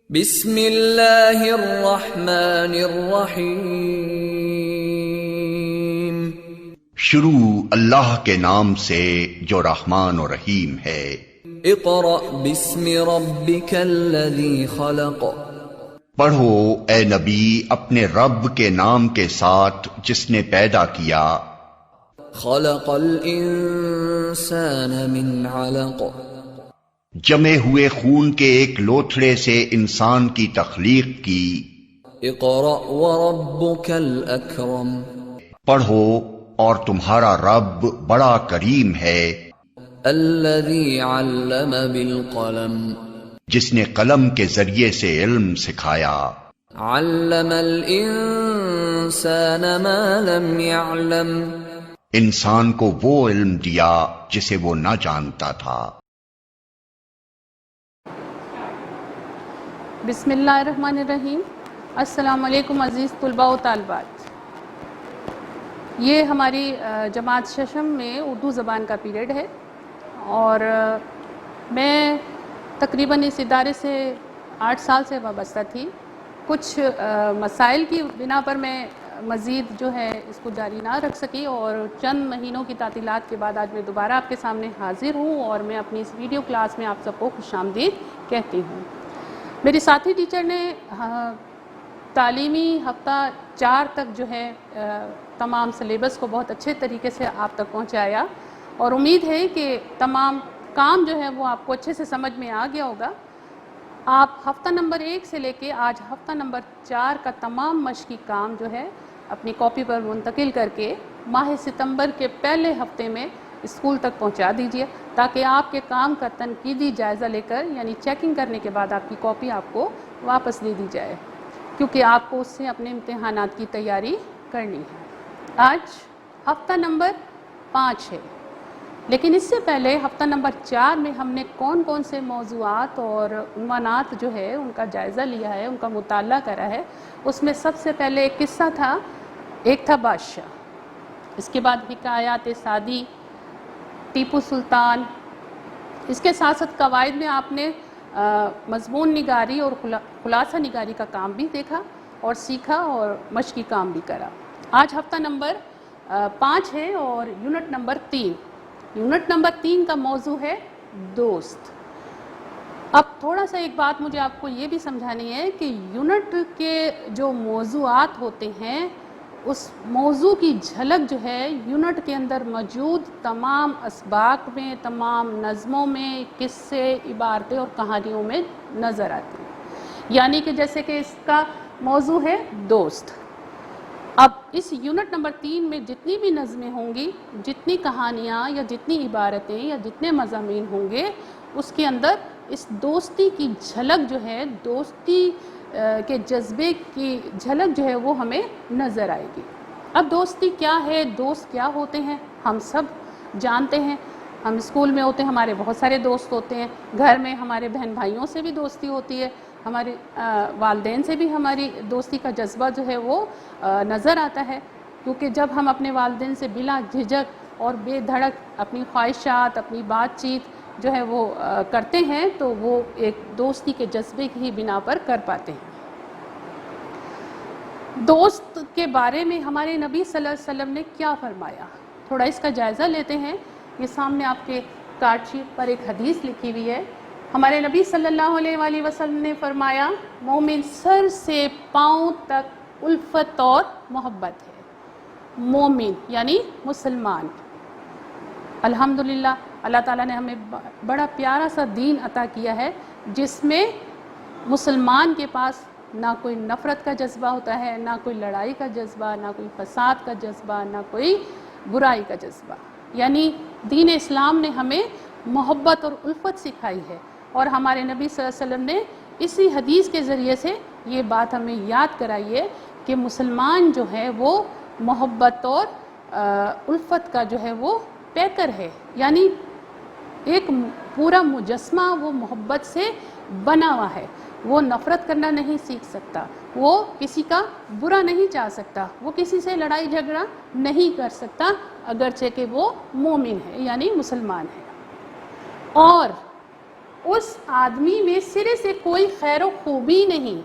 بسم اللہ الرحمن الرحیم۔ شروع اللہ کے نام سے جو رحمان و رحیم ہے۔ اقرأ بسم ربک الذی خلق۔ پڑھو اے نبی اپنے رب کے نام کے ساتھ جس نے پیدا کیا۔ خلق الانسان من علق۔ جمے ہوئے خون کے ایک لوتھڑے سے انسان کی تخلیق کی۔ اقرأ وربک الاکرم۔ پڑھو اور تمہارا رب بڑا کریم ہے۔ الذی علم بالقلم۔ جس نے قلم کے ذریعے سے علم سکھایا۔ علم الانسان ما لم يعلم۔ انسان کو وہ علم دیا جسے وہ نہ جانتا تھا۔ بسم اللہ الرحمن الرحیم۔ السلام علیکم عزیز طلباء و طالبات۔ یہ ہماری جماعت ششم میں اردو زبان کا پیریڈ ہے اور میں تقریباً اس ادارے سے 8 سال سے وابستہ تھی۔ کچھ مسائل کی بنا پر میں مزید جو ہے اس کو جاری نہ رکھ سکی اور چند مہینوں کی تعطیلات کے بعد آج میں دوبارہ آپ کے سامنے حاضر ہوں اور میں اپنی اس ویڈیو کلاس میں آپ سب کو خوش آمدید کہتی ہوں۔ میری ساتھی ٹیچر نے تعلیمی ہفتہ 4 تک جو ہے تمام سلیبس کو بہت اچھے طریقے سے آپ تک پہنچایا اور امید ہے کہ تمام کام جو ہے وہ آپ کو اچھے سے سمجھ میں آ گیا ہوگا۔ آپ ہفتہ نمبر 1 سے لے کے آج ہفتہ نمبر 4 کا تمام مشقی کام جو ہے اپنی کاپی پر منتقل کر کے ماہ ستمبر کے پہلے ہفتے میں اسکول تک پہنچا دیجیے تاکہ آپ کے کام کا تنقیدی جائزہ لے کر یعنی چیکنگ کرنے کے بعد آپ کی کاپی آپ کو واپس دے دی جائے، کیونکہ آپ کو اس سے اپنے امتحانات کی تیاری کرنی ہے۔ آج ہفتہ نمبر 5 ہے، لیکن اس سے پہلے ہفتہ نمبر 4 میں ہم نے کون کون سے موضوعات اور عنوانات جو ہے ان کا جائزہ لیا ہے، ان کا مطالعہ کرا ہے۔ اس میں سب سے پہلے ایک قصہ تھا، ایک تھا بادشاہ، اس کے بعد حکایات سعدی، ٹیپو سلطان، اس کے ساتھ ساتھ قواعد میں آپ نے مضمون نگاری اور خلاصہ نگاری کا کام بھی دیکھا اور سیکھا اور مشقی کام بھی کرا۔ آج ہفتہ نمبر 5 ہے اور یونٹ نمبر 3۔ یونٹ نمبر 3 کا موضوع ہے دوست۔ اب تھوڑا سا ایک بات مجھے آپ کو یہ بھی سمجھانی ہے کہ یونٹ کے جو موضوعات ہوتے ہیں اس موضوع کی جھلک جو ہے یونٹ کے اندر موجود تمام اسباق میں، تمام نظموں میں، قصے، عبارتیں اور کہانیوں میں نظر آتی ہیں۔ یعنی کہ جیسے کہ اس کا موضوع ہے دوست۔ اب اس یونٹ نمبر 3 میں جتنی بھی نظمیں ہوں گی، جتنی کہانیاں یا جتنی عبارتیں یا جتنے مضامین ہوں گے، اس کے اندر اس دوستی کی جھلک جو ہے، دوستی کے جذبے کی جھلک جو ہے وہ ہمیں نظر آئے گی۔ اب دوستی کیا ہے، دوست کیا ہوتے ہیں، ہم سب جانتے ہیں۔ ہم اسکول میں ہوتے ہیں، ہمارے بہت سارے دوست ہوتے ہیں، گھر میں ہمارے بہن بھائیوں سے بھی دوستی ہوتی ہے، ہمارے والدین سے بھی ہماری دوستی کا جذبہ جو ہے وہ نظر آتا ہے، کیونکہ جب ہم اپنے والدین سے بلا جھجک اور بے دھڑک اپنی خواہشات، اپنی بات چیت جو ہے وہ کرتے ہیں تو وہ ایک دوستی کے جذبے کی ہی بنا پر کر پاتے ہیں۔ دوست کے بارے میں ہمارے نبی صلی اللہ علیہ وسلم نے کیا فرمایا، تھوڑا اس کا جائزہ لیتے ہیں۔ یہ سامنے آپ کے کارڈ شیٹ پر ایک حدیث لکھی ہوئی ہے۔ ہمارے نبی صلی اللہ علیہ وآلہ وسلم نے فرمایا، مومن سر سے پاؤں تک الفت اور محبت ہے۔ مومن یعنی مسلمان۔ الحمدللہ اللہ تعالیٰ نے ہمیں بڑا پیارا سا دین عطا کیا ہے جس میں مسلمان کے پاس نہ کوئی نفرت کا جذبہ ہوتا ہے، نہ کوئی لڑائی کا جذبہ، نہ کوئی فساد کا جذبہ، نہ کوئی برائی کا جذبہ۔ یعنی دین اسلام نے ہمیں محبت اور الفت سکھائی ہے اور ہمارے نبی صلی اللہ علیہ وسلم نے اسی حدیث کے ذریعے سے یہ بات ہمیں یاد کرائی ہے کہ مسلمان جو ہے وہ محبت اور الفت کا جو ہے وہ پیکر ہے، یعنی ایک پورا مجسمہ وہ محبت سے بنا ہوا ہے۔ وہ نفرت کرنا نہیں سیکھ سکتا، وہ کسی کا برا نہیں چاہ سکتا، وہ کسی سے لڑائی جھگڑا نہیں کر سکتا اگرچہ کہ وہ مومن ہے یعنی مسلمان ہے۔ اور اس آدمی میں سرے سے کوئی خیر و خوبی نہیں،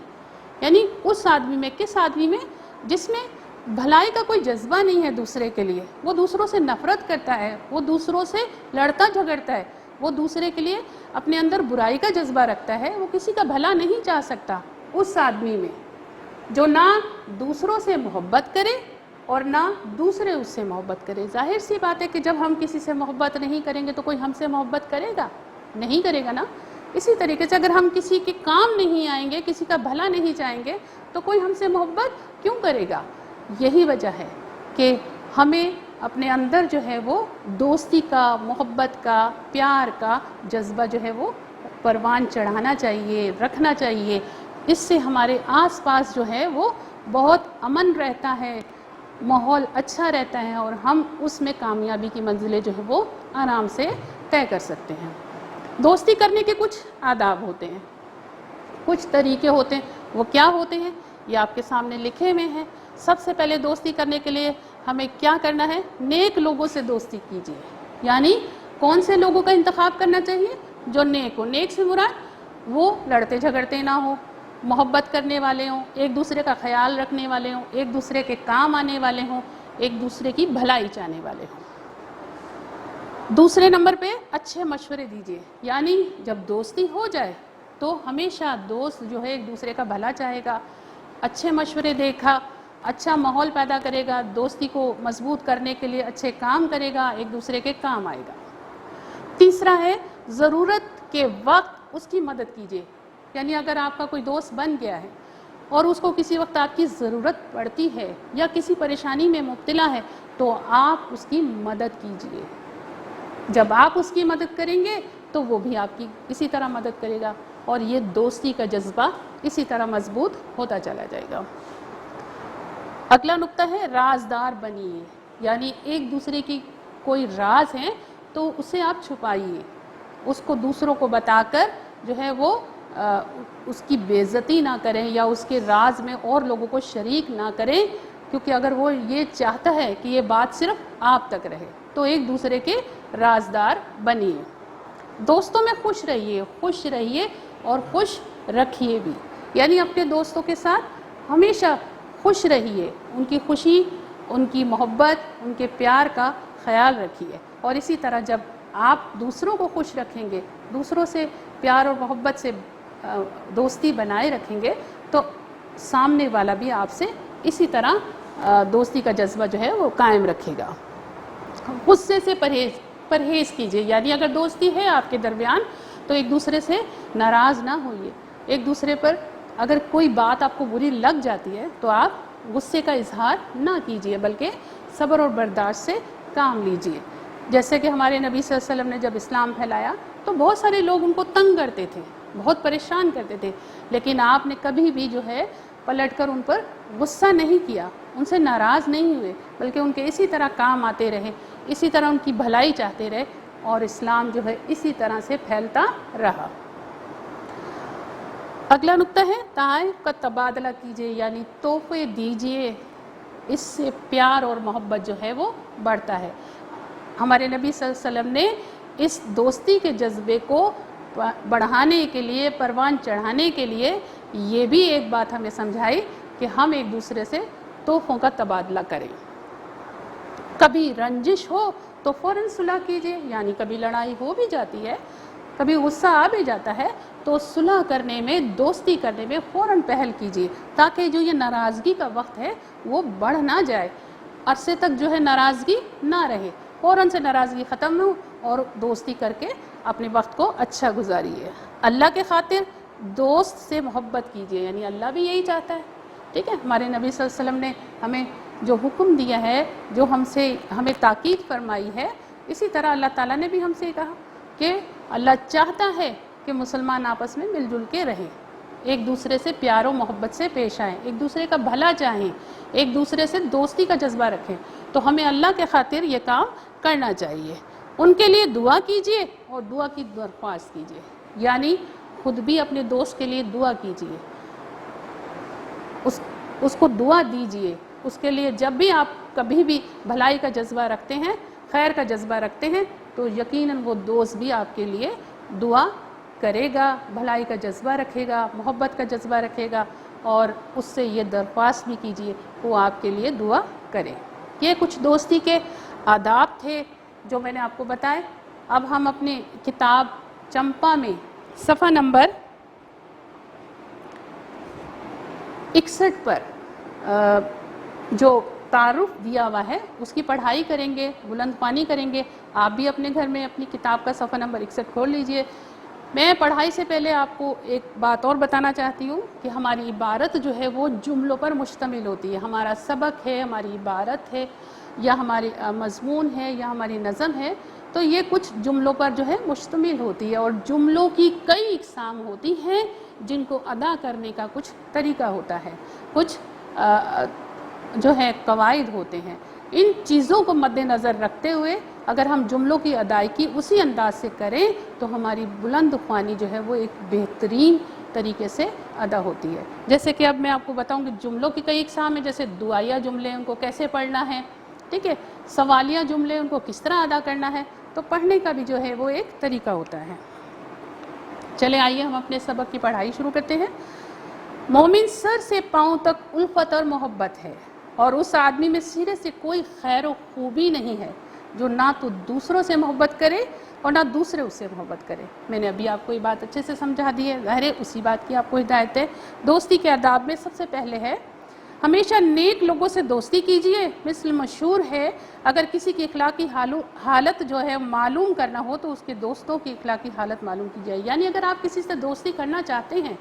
یعنی اس آدمی میں، کس آدمی میں؟ جس میں بھلائی کا کوئی جذبہ نہیں ہے دوسرے کے لیے، وہ دوسروں سے نفرت کرتا ہے، وہ دوسروں سے لڑتا جھگڑتا ہے، وہ دوسرے کے لیے اپنے اندر برائی کا جذبہ رکھتا ہے، وہ کسی کا بھلا نہیں چاہ سکتا۔ اس آدمی میں جو نہ دوسروں سے محبت کرے اور نہ دوسرے اس سے محبت کرے۔ ظاہر سی بات ہے کہ جب ہم کسی سے محبت نہیں کریں گے تو کوئی ہم سے محبت کرے گا؟ نہیں کرے گا نا۔ اسی طریقے سے اگر ہم کسی کے کام نہیں آئیں گے، کسی کا بھلا نہیں چاہیں گے تو کوئی ہم سے محبت کیوں کرے گا؟ یہی وجہ ہے کہ ہمیں اپنے اندر جو ہے وہ دوستی کا، محبت کا، پیار کا جذبہ جو ہے وہ پروان چڑھانا چاہیے، رکھنا چاہیے۔ اس سے ہمارے آس پاس جو ہے وہ بہت امن رہتا ہے، ماحول اچھا رہتا ہے، اور ہم اس میں کامیابی کی منزلیں جو ہے وہ آرام سے طے کر سکتے ہیں۔ دوستی کرنے کے کچھ آداب ہوتے ہیں، کچھ طریقے ہوتے ہیں۔ وہ کیا ہوتے ہیں یہ آپ کے سامنے لکھے ہوئے ہیں۔ سب سے پہلے دوستی کرنے کے لیے ہمیں کیا کرنا ہے؟ نیک لوگوں سے دوستی کیجیے۔ یعنی کون سے لوگوں کا انتخاب کرنا چاہیے؟ جو نیک ہو۔ نیک سے مراد وہ لڑتے جھگڑتے نہ ہوں، محبت کرنے والے ہوں، ایک دوسرے کا خیال رکھنے والے ہوں، ایک دوسرے کے کام آنے والے ہوں، ایک دوسرے کی بھلائی چاہنے والے ہوں۔ دوسرے نمبر پہ اچھے مشورے دیجیے۔ یعنی جب دوستی ہو جائے تو ہمیشہ دوست جو ہے ایک دوسرے کا بھلا چاہے گا، اچھے مشورے دے گا، اچھا ماحول پیدا کرے گا، دوستی کو مضبوط کرنے کے لیے اچھے کام کرے گا، ایک دوسرے کے کام آئے گا۔ تیسرا ہے ضرورت کے وقت اس کی مدد کیجیے۔ یعنی اگر آپ کا کوئی دوست بن گیا ہے اور اس کو کسی وقت آپ کی ضرورت پڑتی ہے یا کسی پریشانی میں مبتلا ہے تو آپ اس کی مدد کیجیے۔ جب آپ اس کی مدد کریں گے تو وہ بھی آپ کی اسی طرح مدد کرے گا، اور یہ دوستی کا جذبہ اسی طرح مضبوط ہوتا چلا جائے گا۔ اگلا نقطہ ہے رازدار بنیے۔ یعنی ایک دوسرے کی کوئی راز ہے تو اسے آپ چھپائیے، اس کو دوسروں کو بتا کر جو ہے وہ اس کی بے عزتی نہ کریں یا اس کے راز میں اور لوگوں کو شریک نہ کریں، کیونکہ اگر وہ یہ چاہتا ہے کہ یہ بات صرف آپ تک رہے تو ایک دوسرے کے رازدار بنیے۔ دوستوں میں خوش رہیے اور خوش رکھیے بھی۔ یعنی اپنے دوستوں کے ساتھ ہمیشہ خوش رہیے، ان کی خوشی، ان کی محبت، ان کے پیار کا خیال رکھیے، اور اسی طرح جب آپ دوسروں کو خوش رکھیں گے، دوسروں سے پیار اور محبت سے دوستی بنائے رکھیں گے تو سامنے والا بھی آپ سے اسی طرح دوستی کا جذبہ جو ہے وہ قائم رکھے گا۔ غصے سے پرہیز کیجیے۔ یعنی اگر دوستی ہے آپ کے درمیان تو ایک دوسرے سے ناراض نہ ہوئیے، ایک دوسرے پر اگر کوئی بات آپ کو بری لگ جاتی ہے تو آپ غصے کا اظہار نہ کیجیے، بلکہ صبر اور برداشت سے کام لیجیے۔ جیسے کہ ہمارے نبی صلی اللہ علیہ وسلم نے جب اسلام پھیلایا تو بہت سارے لوگ ان کو تنگ کرتے تھے، بہت پریشان کرتے تھے، لیکن آپ نے کبھی بھی جو ہے پلٹ کر ان پر غصہ نہیں کیا، ان سے ناراض نہیں ہوئے، بلکہ ان کے اسی طرح کام آتے رہے، اسی طرح ان کی بھلائی چاہتے رہے، اور اسلام جو ہے اسی طرح سے پھیلتا رہا۔ اگلا نقطہ ہے تحائف کا تبادلہ کیجیے۔ یعنی تحفے دیجیے، اس سے پیار اور محبت جو ہے وہ بڑھتا ہے۔ ہمارے نبی صلی اللہ علیہ وسلم نے اس دوستی کے جذبے کو بڑھانے کے لیے، پروان چڑھانے کے لیے یہ بھی ایک بات ہمیں سمجھائی کہ ہم ایک دوسرے سے تحفوں کا تبادلہ کریں۔ کبھی رنجش ہو تو فوراً صلح کیجیے۔ یعنی کبھی لڑائی ہو بھی جاتی ہے، کبھی غصہ آ بھی جاتا ہے تو صلح کرنے میں، دوستی کرنے میں فوراً پہل کیجیے، تاکہ جو یہ ناراضگی کا وقت ہے وہ بڑھ نہ جائے، عرصے تک جو ہے ناراضگی نہ رہے، فوراً سے ناراضگی ختم ہو اور دوستی کر کے اپنے وقت کو اچھا گزاریے۔ اللہ کے خاطر دوست سے محبت کیجیے، یعنی اللہ بھی یہی چاہتا ہے۔ ٹھیک ہے، ہمارے نبی صلی اللہ علیہ وسلم نے ہمیں جو حکم دیا ہے، جو ہمیں تاکید فرمائی ہے، اسی طرح اللہ تعالیٰ نے بھی ہم سے کہا کہ اللہ چاہتا ہے کہ مسلمان آپس میں مل جل کے رہیں، ایک دوسرے سے پیار و محبت سے پیش آئیں، ایک دوسرے کا بھلا چاہیں، ایک دوسرے سے دوستی کا جذبہ رکھیں۔ تو ہمیں اللہ کے خاطر یہ کام کرنا چاہیے۔ ان کے لیے دعا کیجیے اور دعا کی درخواست کیجیے، یعنی خود بھی اپنے دوست کے لیے دعا کیجیے، اس کو دعا دیجیے، اس کے لیے جب بھی آپ کبھی بھی بھلائی کا جذبہ رکھتے ہیں، خیر کا جذبہ رکھتے ہیں، تو یقیناً وہ دوست بھی آپ کے لیے دعا کرے گا، بھلائی کا جذبہ رکھے گا، محبت کا جذبہ رکھے گا، اور اس سے یہ درخواست بھی کیجیے وہ آپ کے لیے دعا کرے۔ یہ کچھ دوستی کے آداب تھے جو میں نے آپ کو بتائے۔ اب ہم اپنی کتاب چمپا میں صفحہ نمبر 61 پر جو تعارف دیا ہوا ہے اس کی پڑھائی کریں گے، بلند خوانی کریں گے۔ آپ بھی اپنے گھر میں اپنی کتاب کا صفحہ نمبر 61 کھول لیجئے۔ میں پڑھائی سے پہلے آپ کو ایک بات اور بتانا چاہتی ہوں کہ ہماری عبارت جو ہے وہ جملوں پر مشتمل ہوتی ہے۔ ہمارا سبق ہے، ہماری عبارت ہے، یا ہماری مضمون ہے، یا ہماری نظم ہے، تو یہ کچھ جملوں پر جو ہے مشتمل ہوتی ہے، اور جملوں کی کئی اقسام ہوتی ہیں جن کو ادا کرنے کا کچھ طریقہ ہوتا ہے، کچھ جو ہے قواعد ہوتے ہیں۔ ان چیزوں کو مد نظر رکھتے ہوئے اگر ہم جملوں کی ادائیگی اسی انداز سے کریں تو ہماری بلند خوانی جو ہے وہ ایک بہترین طریقے سے ادا ہوتی ہے۔ جیسے کہ اب میں آپ کو بتاؤں کہ جملوں کی کئی اقسام ہیں، جیسے دعائیہ جملے ان کو کیسے پڑھنا ہے، ٹھیک ہے، سوالیہ جملے ان کو کس طرح ادا کرنا ہے، تو پڑھنے کا بھی جو ہے وہ ایک طریقہ ہوتا ہے۔ چلے آئیے ہم اپنے سبق کی پڑھائی شروع کرتے ہیں۔ مومن سر سے پاؤں تک الفت اور محبت ہے، اور اس آدمی میں سرے سے کوئی خیر و خوبی نہیں ہے جو نہ تو دوسروں سے محبت کرے اور نہ دوسرے اس سے محبت کرے۔ میں نے ابھی آپ کو یہ بات اچھے سے سمجھا دی ہے، ظاہر ہے اسی بات کی آپ کو ہدایت ہے۔ دوستی کے آداب میں سب سے پہلے ہے ہمیشہ نیک لوگوں سے دوستی کیجیے۔ مثل مشہور ہے اگر کسی کی اخلاقی حالت جو ہے معلوم کرنا ہو تو اس کے دوستوں کی اخلاقی حالت معلوم کی جائے۔ یعنی اگر آپ کسی سے دوستی کرنا چاہتے ہیں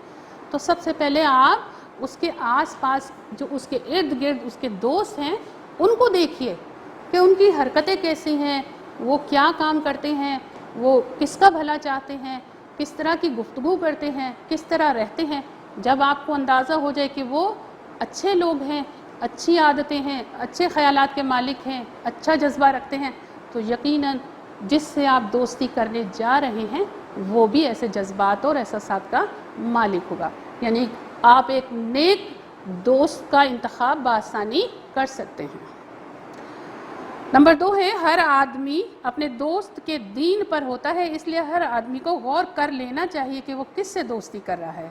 تو سب سے پہلے آپ اس کے آس پاس جو اس کے ارد گرد اس کے دوست ہیں ان کو دیکھیے کہ ان کی حرکتیں کیسی ہیں، وہ کیا کام کرتے ہیں، وہ کس کا بھلا چاہتے ہیں، کس طرح کی گفتگو کرتے ہیں، کس طرح رہتے ہیں۔ جب آپ کو اندازہ ہو جائے کہ وہ اچھے لوگ ہیں، اچھی عادتیں ہیں، اچھے خیالات کے مالک ہیں، اچھا جذبہ رکھتے ہیں، تو یقیناً جس سے آپ دوستی کرنے جا رہے ہیں وہ بھی ایسے جذبات اور احساسات کا مالک ہوگا۔ یعنی آپ ایک نیک دوست کا انتخاب بآسانی کر سکتے ہیں۔ نمبر 2 ہے ہر آدمی اپنے دوست کے دین پر ہوتا ہے، اس لیے ہر آدمی کو غور کر لینا چاہیے کہ وہ کس سے دوستی کر رہا ہے۔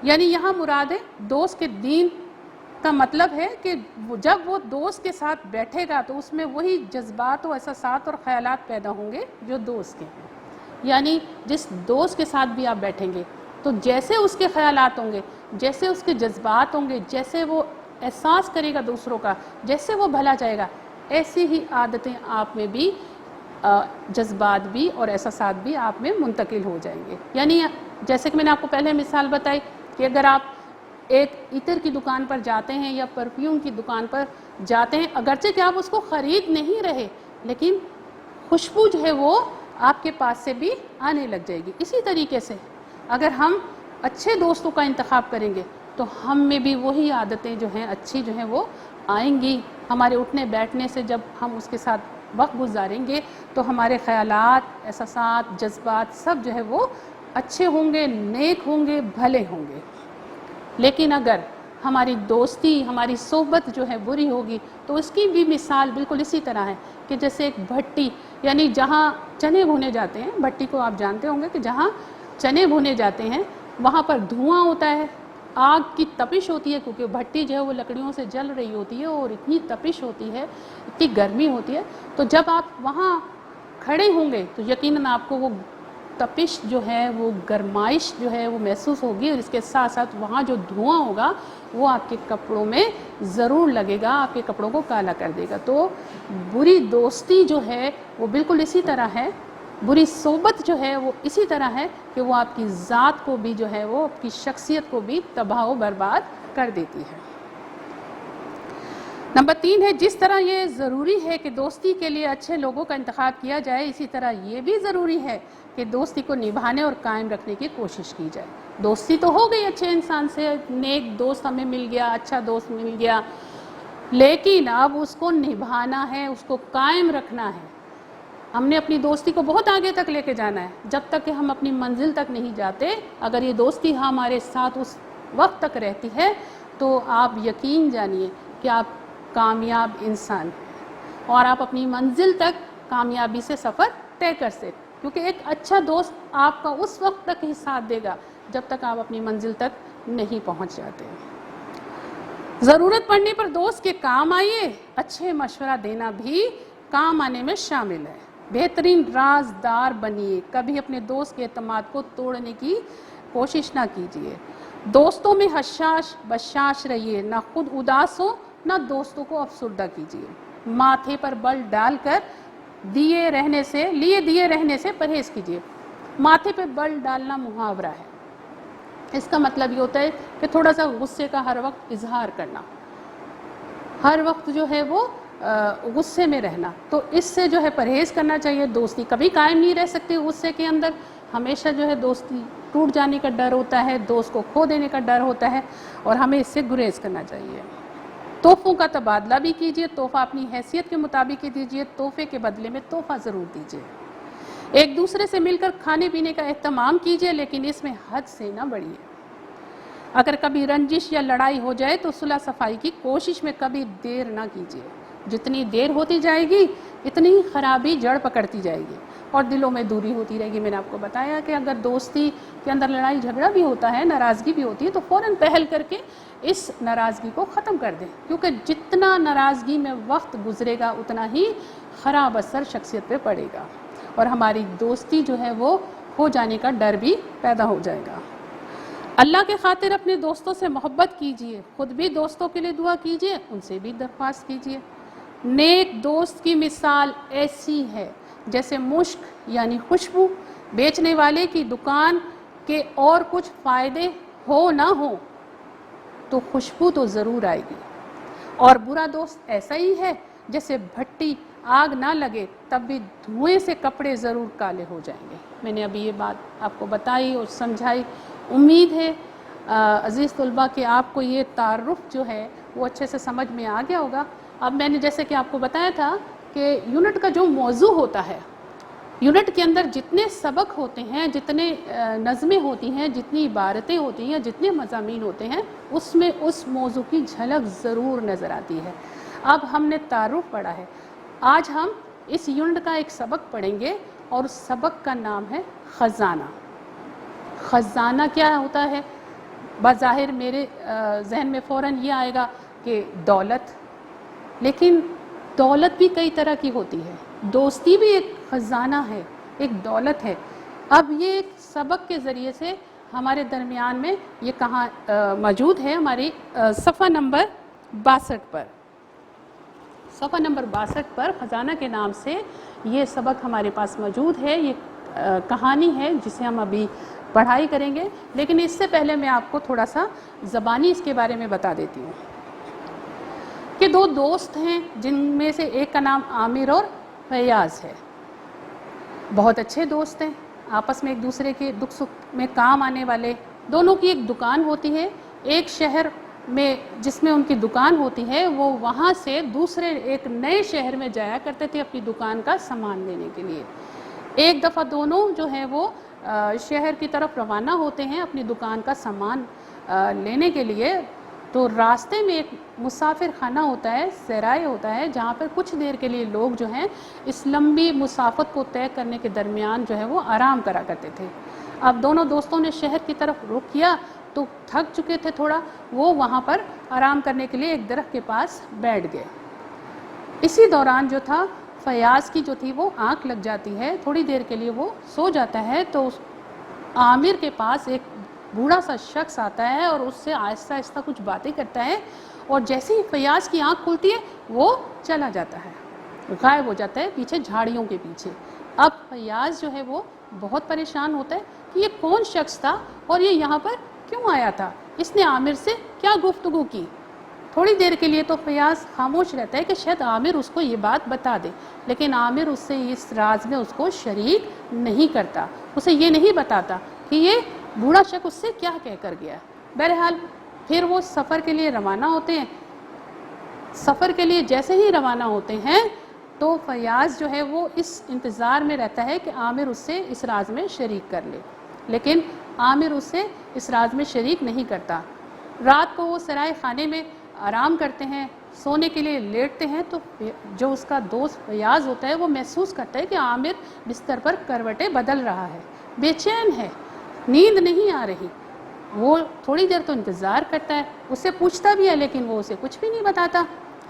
یعنی یہاں مراد ہے دوست کے دین کا مطلب ہے کہ جب وہ دوست کے ساتھ بیٹھے گا تو اس میں وہی جذبات و احساسات اور خیالات پیدا ہوں گے جو دوست کے ہیں۔ یعنی جس دوست کے ساتھ بھی آپ بیٹھیں گے تو جیسے اس کے خیالات ہوں گے، جیسے اس کے جذبات ہوں گے، جیسے وہ احساس کرے گا دوسروں کا، جیسے وہ بھلا چاہے گا، ایسی ہی عادتیں آپ میں بھی، جذبات بھی اور احساسات بھی آپ میں منتقل ہو جائیں گے۔ یعنی جیسے کہ میں نے آپ کو پہلے مثال بتائی کہ اگر آپ ایک عطر کی دکان پر جاتے ہیں یا پرفیوم کی دکان پر جاتے ہیں، اگرچہ کہ آپ اس کو خرید نہیں رہے لیکن خوشبو جو ہے وہ آپ کے پاس سے بھی آنے لگ جائے گی۔ اسی طریقے سے اگر ہم اچھے دوستوں کا انتخاب کریں گے تو ہم میں بھی وہی عادتیں جو ہیں اچھی جو ہیں وہ آئیں گی۔ ہمارے اٹھنے بیٹھنے سے جب ہم اس کے ساتھ وقت گزاریں گے تو ہمارے خیالات، احساسات، جذبات سب جو ہے وہ اچھے ہوں گے، نیک ہوں گے، بھلے ہوں گے۔ لیکن اگر ہماری دوستی، ہماری صحبت جو ہے بری ہوگی تو اس کی بھی مثال بالکل اسی طرح ہے کہ جیسے ایک بھٹی، یعنی جہاں چنے بھونے جاتے ہیں، بھٹی کو آپ جانتے ہوں گے کہ جہاں چنے بھونے جاتے ہیں وہاں پر دھواں ہوتا ہے، آگ کی تپش ہوتی ہے، کیونکہ بھٹی جو ہے وہ لکڑیوں سے جل رہی ہوتی ہے اور اتنی تپش ہوتی ہے، اتنی گرمی ہوتی ہے، تو جب آپ وہاں کھڑے ہوں گے تو یقیناً آپ کو وہ تپش جو ہے، وہ گرمائش جو ہے وہ محسوس ہوگی، اور اس کے ساتھ ساتھ وہاں جو دھواں ہوگا وہ آپ کے کپڑوں میں ضرور لگے گا، آپ کے کپڑوں کو کالا کر دے گا۔ تو بری دوستی جو ہے وہ بالکل اسی طرح ہے، بری صحبت جو ہے وہ اسی طرح ہے کہ وہ آپ کی ذات کو بھی جو ہے وہ آپ کی شخصیت کو بھی تباہ و برباد کر دیتی ہے۔ نمبر 3 ہے جس طرح یہ ضروری ہے کہ دوستی کے لیے اچھے لوگوں کا انتخاب کیا جائے، اسی طرح یہ بھی ضروری ہے کہ دوستی کو نبھانے اور قائم رکھنے کی کوشش کی جائے۔ دوستی تو ہو گئی اچھے انسان سے، نیک دوست ہمیں مل گیا، اچھا دوست مل گیا، لیکن اب اس کو نبھانا ہے، اس کو قائم رکھنا ہے۔ ہم نے اپنی دوستی کو بہت آگے تک لے کے جانا ہے، جب تک کہ ہم اپنی منزل تک نہیں جاتے اگر یہ دوستی ہمارے ساتھ اس وقت تک رہتی ہے تو آپ یقین جانیے کہ آپ کامیاب انسان ہیں اور آپ اپنی منزل تک کامیابی سے سفر طے کر کیونکہ ایک اچھا دوست آپ کا اس وقت تک ہی ساتھ دے گا جب تک آپ اپنی منزل تک نہیں پہنچ جاتے. ضرورت پڑنے پر دوست کے کام آئیے، اچھے مشورہ دینا بھی کام آنے میں شامل ہے. بہترین رازدار بنیے، کبھی اپنے دوست کے اعتماد کو توڑنے کی کوشش نہ کیجیے. دوستوں میں حشاش بشاش رہیے، نہ خود اداس ہو نہ دوستوں کو افسردہ کیجیے. ماتھے پر بل ڈال کر لیے دیے رہنے سے پرہیز کیجیے. ماتھے پہ بل ڈالنا محاورہ ہے. اس کا مطلب یہ ہوتا ہے کہ تھوڑا سا غصے کا ہر وقت اظہار کرنا، ہر وقت جو ہے وہ غصے میں رہنا. تو اس سے جو ہے پرہیز کرنا چاہیے. دوستی کبھی قائم نہیں رہ سکتی غصے کے اندر، ہمیشہ جو ہے دوستی ٹوٹ جانے کا ڈر ہوتا ہے، دوست کو کھو دینے کا ڈر ہوتا ہے، اور ہمیں اس سے گریز کرنا چاہیے. تحفوں کا تبادلہ بھی کیجیے. تحفہ اپنی حیثیت کے مطابق ہی دیجیے، تحفے کے بدلے میں تحفہ ضرور دیجیے. ایک دوسرے سے مل کر کھانے پینے کا اہتمام کیجیے، لیکن اس میں حد سے نہ بڑھیے. اگر کبھی رنجش یا لڑائی ہو جائے تو صلح صفائی کی کوشش میں کبھی دیر نہ کیجیے. جتنی دیر ہوتی جائے گی اتنی خرابی جڑ پکڑتی جائے گی اور دلوں میں دوری ہوتی رہے گی. میں نے آپ کو بتایا کہ اگر دوستی کے اندر لڑائی جھگڑا بھی ہوتا ہے، ناراضگی بھی ہوتی ہے، تو فوراً پہل کر کے اس ناراضگی کو ختم کر دیں، کیونکہ جتنا ناراضگی میں وقت گزرے گا اتنا ہی خراب اثر شخصیت پہ پڑے گا اور ہماری دوستی جو ہے وہ ہو جانے کا ڈر بھی پیدا ہو جائے گا. اللہ کے خاطر اپنے دوستوں سے محبت کیجیے، خود بھی دوستوں کے لیے دعا کیجیے، ان سے بھی درخواست کیجیے. نیک دوست کی مثال ایسی ہے جیسے مشک یعنی خوشبو بیچنے والے کی دکان کے اور کچھ فائدے ہو نہ ہو تو خوشبو تو ضرور آئے گی. اور برا دوست ایسا ہی ہے جیسے بھٹی آگ نہ لگے تب بھی دھوئیں سے کپڑے ضرور کالے ہو جائیں گے. میں نے ابھی یہ بات آپ کو بتائی اور سمجھائی. امید ہے عزیز طلباء کہ آپ کو یہ تعارف جو ہے وہ اچھے سے سمجھ میں آ گیا ہوگا. اب میں نے جیسے کہ آپ کو بتایا تھا کہ یونٹ کا جو موضوع ہوتا ہے، یونٹ کے اندر جتنے سبق ہوتے ہیں، جتنے نظمیں ہوتی ہیں، جتنی عبارتیں ہوتی ہیں، جتنے مضامین ہوتے ہیں، اس میں اس موضوع کی جھلک ضرور نظر آتی ہے. اب ہم نے تعارف پڑھا ہے، آج ہم اس یونٹ کا ایک سبق پڑھیں گے اور اس سبق کا نام ہے خزانہ. خزانہ کیا ہوتا ہے؟ بظاہر میرے ذہن میں فوراً یہ آئے گا کہ دولت، لیکن دولت بھی کئی طرح کی ہوتی ہے. دوستی بھی ایک خزانہ ہے، ایک دولت ہے. اب یہ ایک سبق کے ذریعے سے ہمارے درمیان میں یہ کہاں موجود ہے، ہماری صفحہ نمبر 62 پر. صفحہ نمبر 62 پر خزانہ کے نام سے یہ سبق ہمارے پاس موجود ہے. یہ کہانی ہے جسے ہم ابھی پڑھائی کریں گے، لیکن اس سے پہلے میں آپ کو تھوڑا سا زبانی اس کے بارے میں بتا دیتی ہوں کہ دو دوست ہیں جن میں سے ایک کا نام عامر اور فیاض ہے. بہت اچھے دوست ہیں، آپس میں ایک دوسرے کے دکھ سکھ میں کام آنے والے. دونوں کی ایک دکان ہوتی ہے. ایک شہر میں جس میں ان کی دکان ہوتی ہے، وہ وہاں سے دوسرے ایک نئے شہر میں جایا کرتے تھے اپنی دکان کا سامان لینے کے لیے. ایک دفعہ دونوں جو ہیں وہ شہر کی طرف روانہ ہوتے ہیں اپنی دکان کا سامان لینے کے لیے. تو راستے میں ایک مسافر خانہ ہوتا ہے، سرائے ہوتا ہے، جہاں پر کچھ دیر کے لیے لوگ جو ہیں اس لمبی مسافت کو طے کرنے کے درمیان جو ہے وہ آرام کرا کرتے تھے. اب دونوں دوستوں نے شہر کی طرف رخ کیا تو تھک چکے تھے تھوڑا، وہ وہاں پر آرام کرنے کے لیے ایک درخت کے پاس بیٹھ گئے. اسی دوران جو تھا فیاض کی جو تھی وہ آنکھ لگ جاتی ہے، تھوڑی دیر کے لیے وہ سو جاتا ہے. تو عامر کے پاس ایک بوڑھا سا شخص آتا ہے اور اس سے آہستہ آہستہ کچھ باتیں کرتا ہے، اور جیسے ہی فیاض کی آنکھ کھلتی ہے وہ چلا جاتا ہے، غائب ہو جاتا ہے پیچھے جھاڑیوں کے پیچھے. اب فیاض جو ہے وہ بہت پریشان ہوتا ہے کہ یہ کون شخص تھا اور یہ یہاں پر کیوں آیا تھا، اس نے عامر سے کیا گفتگو کی. تھوڑی دیر کے لیے تو فیاض خاموش رہتا ہے کہ شاید عامر اس کو یہ بات بتا دے، لیکن عامر اس سے اس راز میں اس کو شریک نہیں کرتا، اسے یہ نہیں بتاتا کہ یہ بوڑھا شخص اس سے کیا کہہ کر گیا. بہرحال پھر وہ سفر کے لیے روانہ ہوتے ہیں. سفر کے لیے جیسے ہی روانہ ہوتے ہیں تو فیاض جو ہے وہ اس انتظار میں رہتا ہے کہ عامر اس سے اس راز میں شریک کر لے، لیکن عامر اس سے اس راز میں شریک نہیں کرتا. رات کو وہ سرائے خانے میں آرام کرتے ہیں، سونے کے لیے لیٹتے ہیں تو جو اس کا دوست فیاض ہوتا ہے وہ محسوس کرتا ہے کہ عامر بستر پر کروٹیں بدل رہا ہے، بے چین ہے، نیند نہیں آ رہی۔ وہ تھوڑی دیر تو انتظار کرتا ہے، اس سے پوچھتا بھی ہے لیکن وہ اسے کچھ بھی نہیں بتاتا،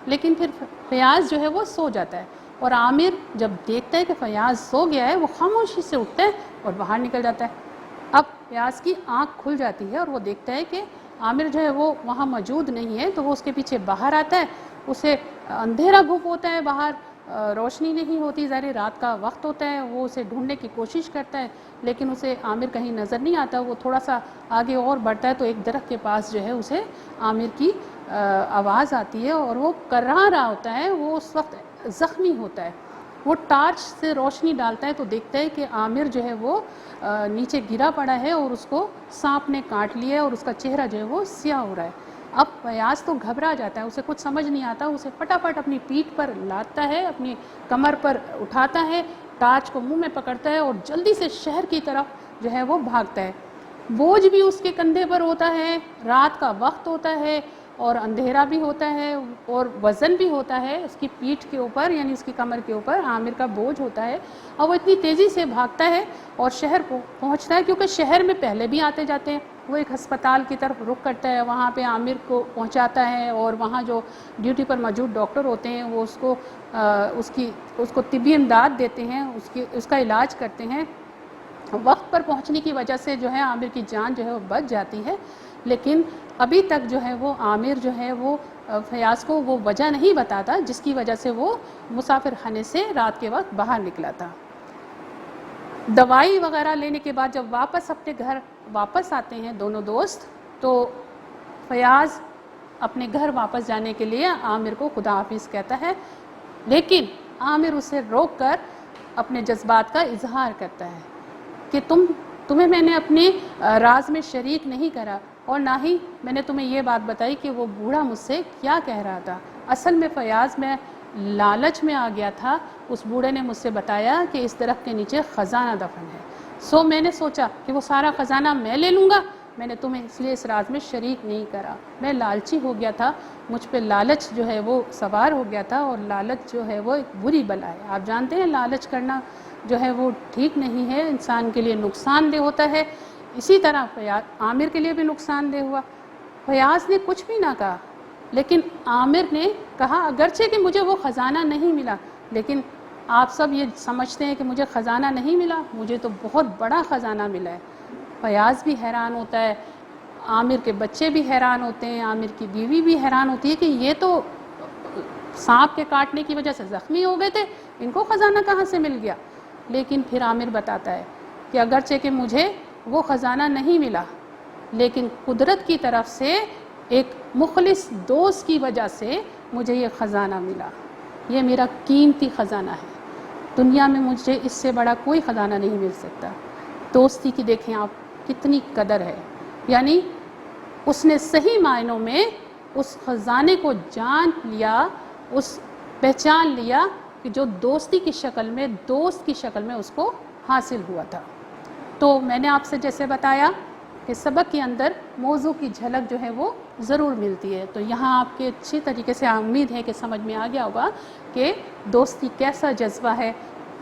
لیکن پھر فیاض جو ہے وہ سو جاتا ہے، اور عامر جب دیکھتا ہے کہ فیاض سو گیا ہے وہ خاموشی سے اٹھتا ہے اور باہر نکل جاتا ہے۔ اب فیاض کی آنکھ کھل جاتی ہے اور وہ دیکھتا ہے کہ عامر جو ہے وہ وہاں موجود نہیں ہے، تو وہ اس کے پیچھے باہر آتا ہے۔ اسے اندھیرا گھپ ہوتا ہے، باہر روشنی نہیں ہوتی، ظاہر رات کا وقت ہوتا ہے، وہ اسے ڈھونڈنے کی کوشش کرتا ہے لیکن اسے عامر کہیں نظر نہیں آتا۔ وہ تھوڑا سا آگے اور بڑھتا ہے تو ایک درخت کے پاس جو ہے اسے عامر کی آواز آتی ہے، اور وہ کرہا رہا ہوتا ہے، وہ اس وقت زخمی ہوتا ہے۔ وہ ٹارچ سے روشنی ڈالتا ہے تو دیکھتا ہے کہ عامر جو ہے وہ نیچے گرا پڑا ہے اور اس کو سانپ نے کاٹ لیا ہے اور اس کا چہرہ جو ہے وہ سیاہ ہو رہا ہے۔ اب فیاض تو گھبرا جاتا ہے، اسے کچھ سمجھ نہیں آتا، اسے پٹافٹ اپنی پیٹھ پر لادتا ہے، اپنی کمر پر اٹھاتا ہے، ٹارچ کو منہ میں پکڑتا ہے اور جلدی سے شہر کی طرف جو ہے وہ بھاگتا ہے۔ بوجھ بھی اس کے کندھے پر ہوتا ہے، رات کا وقت ہوتا ہے اور اندھیرا بھی ہوتا ہے اور وزن بھی ہوتا ہے اس کی پیٹھ کے اوپر، یعنی اس کی کمر کے اوپر عامر کا بوجھ ہوتا ہے، اور وہ اتنی تیزی سے بھاگتا ہے اور شہر پہنچتا ہے، کیونکہ شہر میں پہلے بھی آتے جاتے ہیں۔ وہ ایک ہسپتال کی طرف رخ کرتا ہے، وہاں پہ عامر کو پہنچاتا ہے اور وہاں جو ڈیوٹی پر موجود ڈاکٹر ہوتے ہیں وہ اس کو طبی امداد دیتے ہیں، اس کا علاج کرتے ہیں۔ وقت پر پہنچنے کی وجہ سے جو ہے عامر کی جان جو ہے وہ بچ جاتی ہے، لیکن ابھی تک جو ہے وہ عامر جو ہے وہ فیاض کو وہ وجہ نہیں بتاتا جس کی وجہ سے وہ مسافر خانے سے رات کے وقت باہر نکلا تھا۔ دوائی وغیرہ لینے کے بعد جب واپس اپنے گھر واپس آتے ہیں دونوں دوست، تو فیاض اپنے گھر واپس جانے کے لیے عامر کو خدا حافظ کہتا ہے، لیکن عامر اسے روک کر اپنے جذبات کا اظہار کرتا ہے کہ تمہیں میں نے اپنے راز میں شریک نہیں کرا، اور نہ ہی میں نے تمہیں یہ بات بتائی کہ وہ بوڑھا مجھ سے کیا کہہ رہا تھا۔ اصل میں فیاض میں لالچ میں آ گیا تھا، اس بوڑھے نے مجھ سے بتایا کہ اس درخت کے نیچے خزانہ دفن ہے، سو میں نے سوچا کہ وہ سارا خزانہ میں لے لوں گا، میں نے تمہیں اس لیے اس راز میں شریک نہیں کرا۔ میں لالچی ہو گیا تھا، مجھ پہ لالچ جو ہے وہ سوار ہو گیا تھا، اور لالچ جو ہے وہ ایک بری بلا ہے۔ آپ جانتے ہیں لالچ کرنا جو ہے وہ ٹھیک نہیں ہے، انسان کے لیے نقصان دہ ہوتا ہے۔ اسی طرح عامر کے لیے بھی نقصان دہ ہوا۔ فیاض نے کچھ بھی نہ کہا، لیکن عامر نے کہا اگرچہ کہ مجھے وہ خزانہ نہیں ملا، لیکن آپ سب یہ سمجھتے ہیں کہ مجھے خزانہ نہیں ملا، مجھے تو بہت بڑا خزانہ ملا ہے۔ فیاض بھی حیران ہوتا ہے، عامر کے بچے بھی حیران ہوتے ہیں، عامر کی بیوی بھی حیران ہوتی ہے کہ یہ تو سانپ کے کاٹنے کی وجہ سے زخمی ہو گئے تھے، ان کو خزانہ کہاں سے مل گیا؟ لیکن پھر عامر بتاتا ہے کہ اگرچہ کہ مجھے وہ خزانہ نہیں ملا، لیکن قدرت کی طرف سے ایک مخلص دوست کی وجہ سے مجھے یہ خزانہ ملا، یہ میرا قیمتی خزانہ ہے، دنیا میں مجھے اس سے بڑا کوئی خزانہ نہیں مل سکتا۔ دوستی کی دیکھیں آپ کتنی قدر ہے، یعنی اس نے صحیح معنوں میں اس خزانے کو جان لیا، پہچان لیا کہ جو دوستی کی شکل میں، دوست کی شکل میں اس کو حاصل ہوا تھا۔ تو میں نے آپ سے جیسے بتایا کہ سبق کے اندر موضوع کی جھلک جو ہے وہ ضرور ملتی ہے، تو یہاں آپ کے اچھی طریقے سے امید ہے کہ سمجھ میں آ گیا ہوگا کہ دوستی کیسا جذبہ ہے،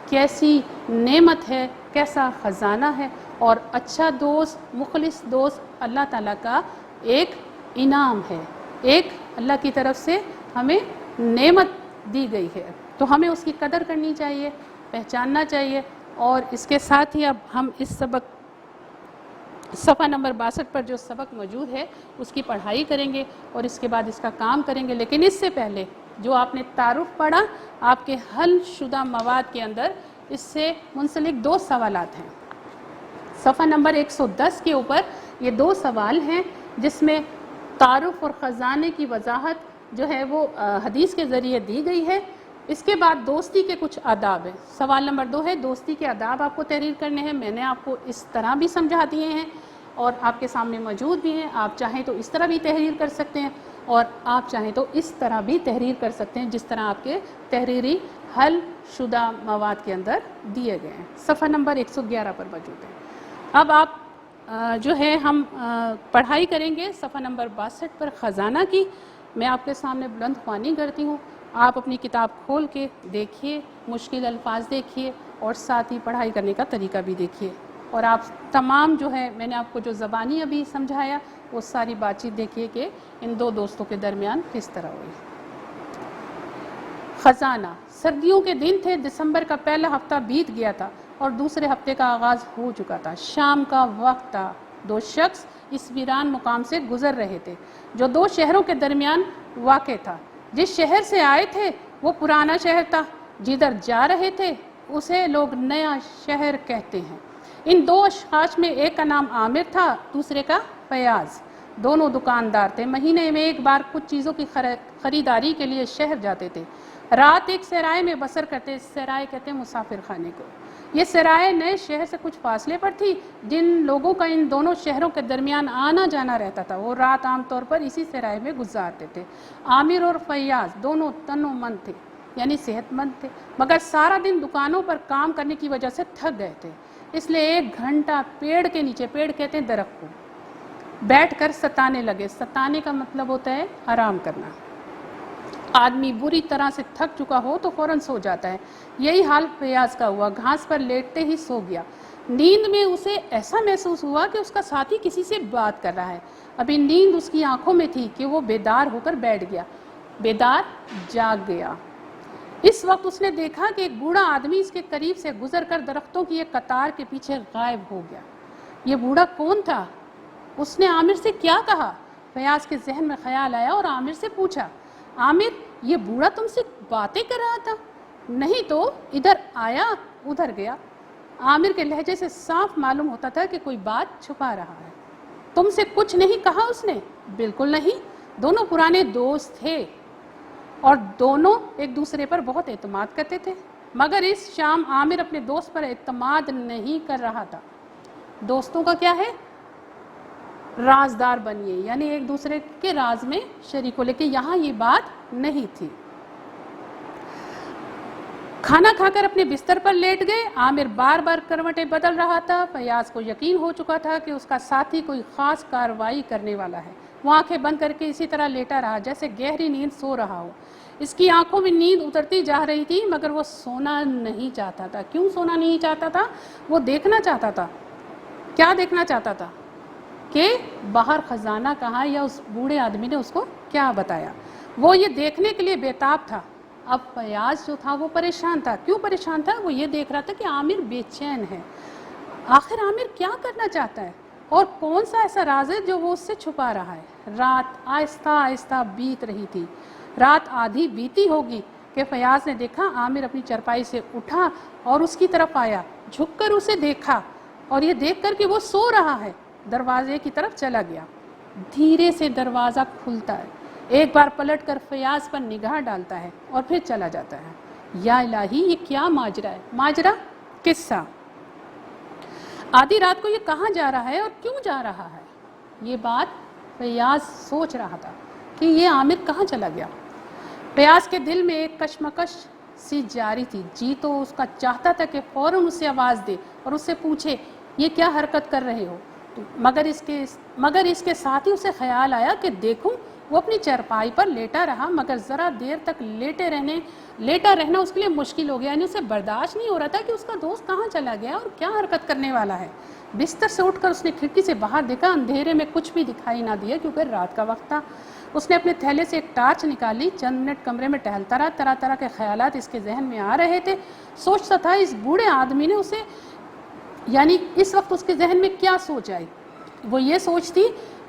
کیسی نعمت ہے، کیسا خزانہ ہے، اور اچھا دوست، مخلص دوست اللہ تعالیٰ کا ایک انعام ہے، ایک اللہ کی طرف سے ہمیں نعمت دی گئی ہے، تو ہمیں اس کی قدر کرنی چاہیے، پہچاننا چاہیے۔ اور اس کے ساتھ ہی اب ہم اس سبق صفحہ نمبر 62 پر جو سبق موجود ہے اس کی پڑھائی کریں گے اور اس کے بعد اس کا کام کریں گے، لیکن اس سے پہلے جو آپ نے تعارف پڑھا، آپ کے حل شدہ مواد کے اندر اس سے منسلک 2 سوالات ہیں۔ صفحہ نمبر 110 کے اوپر یہ 2 سوال ہیں جس میں تعارف اور خزانے کی وضاحت جو ہے وہ حدیث کے ذریعے دی گئی ہے۔ اس کے بعد دوستی کے کچھ آداب ہیں۔ سوال نمبر 2 ہے دوستی کے آداب آپ کو تحریر کرنے ہیں، میں نے آپ کو اس طرح بھی سمجھا دیے ہیں اور آپ کے سامنے موجود بھی ہیں، آپ چاہیں تو اس طرح بھی تحریر کر سکتے ہیں اور آپ چاہیں تو اس طرح بھی تحریر کر سکتے ہیں جس طرح آپ کے تحریری حل شدہ مواد کے اندر دیے گئے ہیں۔ صفحہ نمبر 111 پر موجود ہے۔ اب آپ جو ہے ہم پڑھائی کریں گے صفحہ نمبر 62 پر خزانہ کی، میں آپ کے سامنے بلند خوانی کرتی ہوں، آپ اپنی کتاب کھول کے دیکھیے، مشکل الفاظ دیکھیے اور ساتھ ہی پڑھائی کرنے کا طریقہ بھی دیکھیے، اور آپ تمام جو ہے میں نے آپ کو جو زبانی ابھی سمجھایا وہ ساری بات چیت دیکھیے کہ ان دو دوستوں کے درمیان کس طرح ہوئی۔ خزانہ۔ سردیوں کے دن تھے، دسمبر کا پہلا ہفتہ بیت گیا تھا اور دوسرے ہفتے کا آغاز ہو چکا تھا۔ شام کا وقت تھا، دو شخص اس ویران مقام سے گزر رہے تھے جو دو شہروں کے درمیان واقع تھا۔ جس شہر سے آئے تھے وہ پرانا شہر تھا، جدھر جا رہے تھے اسے لوگ نیا شہر کہتے ہیں۔ ان دو اشخاص میں ایک کا نام عامر تھا، دوسرے کا فیاض۔ دونوں دکاندار تھے، مہینے میں ایک بار کچھ چیزوں کی خریداری کے لیے شہر جاتے تھے۔ رات ایک سرائے میں بسر کرتے، سرائے کہتے ہیں مسافر خانے کو۔ یہ سرائے نئے شہر سے کچھ فاصلے پر تھی۔ جن لوگوں کا ان دونوں شہروں کے درمیان آنا جانا رہتا تھا وہ رات عام طور پر اسی سرائے میں گزارتے تھے۔ عامر اور فیاض دونوں تنو مند تھے، یعنی صحت مند تھے، مگر سارا دن دکانوں پر کام کرنے کی وجہ سے تھک گئے تھے، اس لیے ایک گھنٹہ پیڑ کے نیچے، پیڑ کہتے ہیں درخت کو، بیٹھ کر ستانے لگے۔ ستانے کا مطلب ہوتا ہے آرام کرنا۔ آدمی بری طرح سے تھک چکا ہو تو فوراً سو جاتا ہے، یہی حال فیاض کا ہوا، گھاس پر لیٹتے ہی سو گیا۔ نیند میں اسے ایسا محسوس ہوا کہ اس کا ساتھی کسی سے بات کر رہا ہے۔ ابھی نیند اس کی آنکھوں میں تھی کہ وہ بیدار ہو کر بیٹھ گیا، بیدار جاگ گیا۔ اس وقت اس نے دیکھا کہ ایک بوڑھا آدمی اس کے قریب سے گزر کر درختوں کی ایک قطار کے پیچھے غائب ہو گیا۔ یہ بوڑھا کون تھا؟ اس نے عامر سے کیا کہا؟ فیاض کے ذہن میں خیال آیا اور عامر سے پوچھا، عامر یہ بوڑھا تم سے باتیں کر رہا تھا؟ نہیں تو، ادھر آیا ادھر گیا۔ عامر کے لہجے سے صاف معلوم ہوتا تھا کہ کوئی بات چھپا رہا ہے۔ تم سے کچھ نہیں کہا اس نے؟ بالکل نہیں، دونوں پرانے دوست تھے اور دونوں ایک دوسرے پر بہت اعتماد کرتے تھے، مگر اس شام عامر اپنے دوست پر اعتماد نہیں کر رہا تھا۔ دوستوں کا کیا ہے؟ رازدار بنیے، یعنی ایک دوسرے کے راز میں شریک ہو، لیکن یہاں یہ بات نہیں تھی۔ کھانا کھا کر اپنے بستر پر لیٹ گئے۔ عامر بار بار کروٹیں بدل رہا تھا۔ فیاض کو یقین ہو چکا تھا کہ اس کا ساتھی کوئی خاص کارروائی کرنے والا ہے۔ وہ آنکھیں بند کر کے اسی طرح لیٹا رہا جیسے گہری نیند سو رہا ہو۔ اس کی آنکھوں میں نیند اترتی جا رہی تھی مگر وہ سونا نہیں چاہتا تھا۔ کیوں سونا نہیں چاہتا تھا؟ وہ دیکھنا چاہتا تھا۔ کیا دیکھنا چاہتا تھا؟ کہ باہر خزانہ کہاں، یا اس بوڑھے آدمی نے اس کو کیا بتایا۔ وہ یہ دیکھنے کے لیے بیتاب تھا۔ اب فیاض جو تھا وہ پریشان تھا۔ کیوں پریشان تھا؟ وہ یہ دیکھ رہا تھا کہ عامر بے چین ہے۔ آخر عامر کیا کرنا چاہتا ہے اور کون سا ایسا راز ہے جو وہ اس سے چھپا رہا ہے۔ رات آہستہ آہستہ بیت رہی تھی۔ رات آدھی بیتی ہوگی کہ فیاض نے دیکھا عامر اپنی چرپائی سے اٹھا اور اس کی طرف آیا، جھک کر اسے دیکھا اور یہ دیکھ کر کہ وہ سو رہا ہے دروازے کی طرف چلا گیا۔ دھیرے سے دروازہ کھلتا ہے، ایک بار پلٹ کر فیاض پر نگاہ ڈالتا ہے اور پھر چلا جاتا ہے۔ یا الہی، یہ کیا ماجرا ہے؟ ماجرا، قصہ۔ آدھی رات کو یہ کہاں جا رہا ہے اور کیوں جا رہا ہے؟ یہ بات فیاض سوچ رہا تھا کہ یہ عامر کہاں چلا گیا۔ فیاض کے دل میں ایک کشمکش سی جاری تھی۔ جی تو اس کا چاہتا تھا کہ فوراً اسے آواز دے اور اس سے پوچھے یہ کیا حرکت کر رہے ہو، مگر اس کے ساتھ ہی اسے خیال آیا کہ دیکھوں، وہ اپنی چرپائی پر لیٹا رہا مگر ذرا دیر تک لیٹا رہنا اس کے لیے مشکل ہو گیا، یعنی اسے برداشت نہیں ہو رہا تھا کہ اس کا دوست کہاں چلا گیا اور کیا حرکت کرنے والا ہے۔ بستر سے اٹھ کر اس نے کھڑکی سے باہر دیکھا، اندھیرے میں کچھ بھی دکھائی نہ دیا کیونکہ رات کا وقت تھا۔ اس نے اپنے تھیلے سے ایک ٹارچ نکالی، چند منٹ کمرے میں ٹہلتا رہا، طرح طرح کے خیالات اس کے ذہن میں آ رہے تھے۔ سوچتا تھا اس بوڑھے آدمی نے اسے، یعنی اس وقت اس کے ذہن میں کیا سوچ آئی؟ وہ یہ سوچتی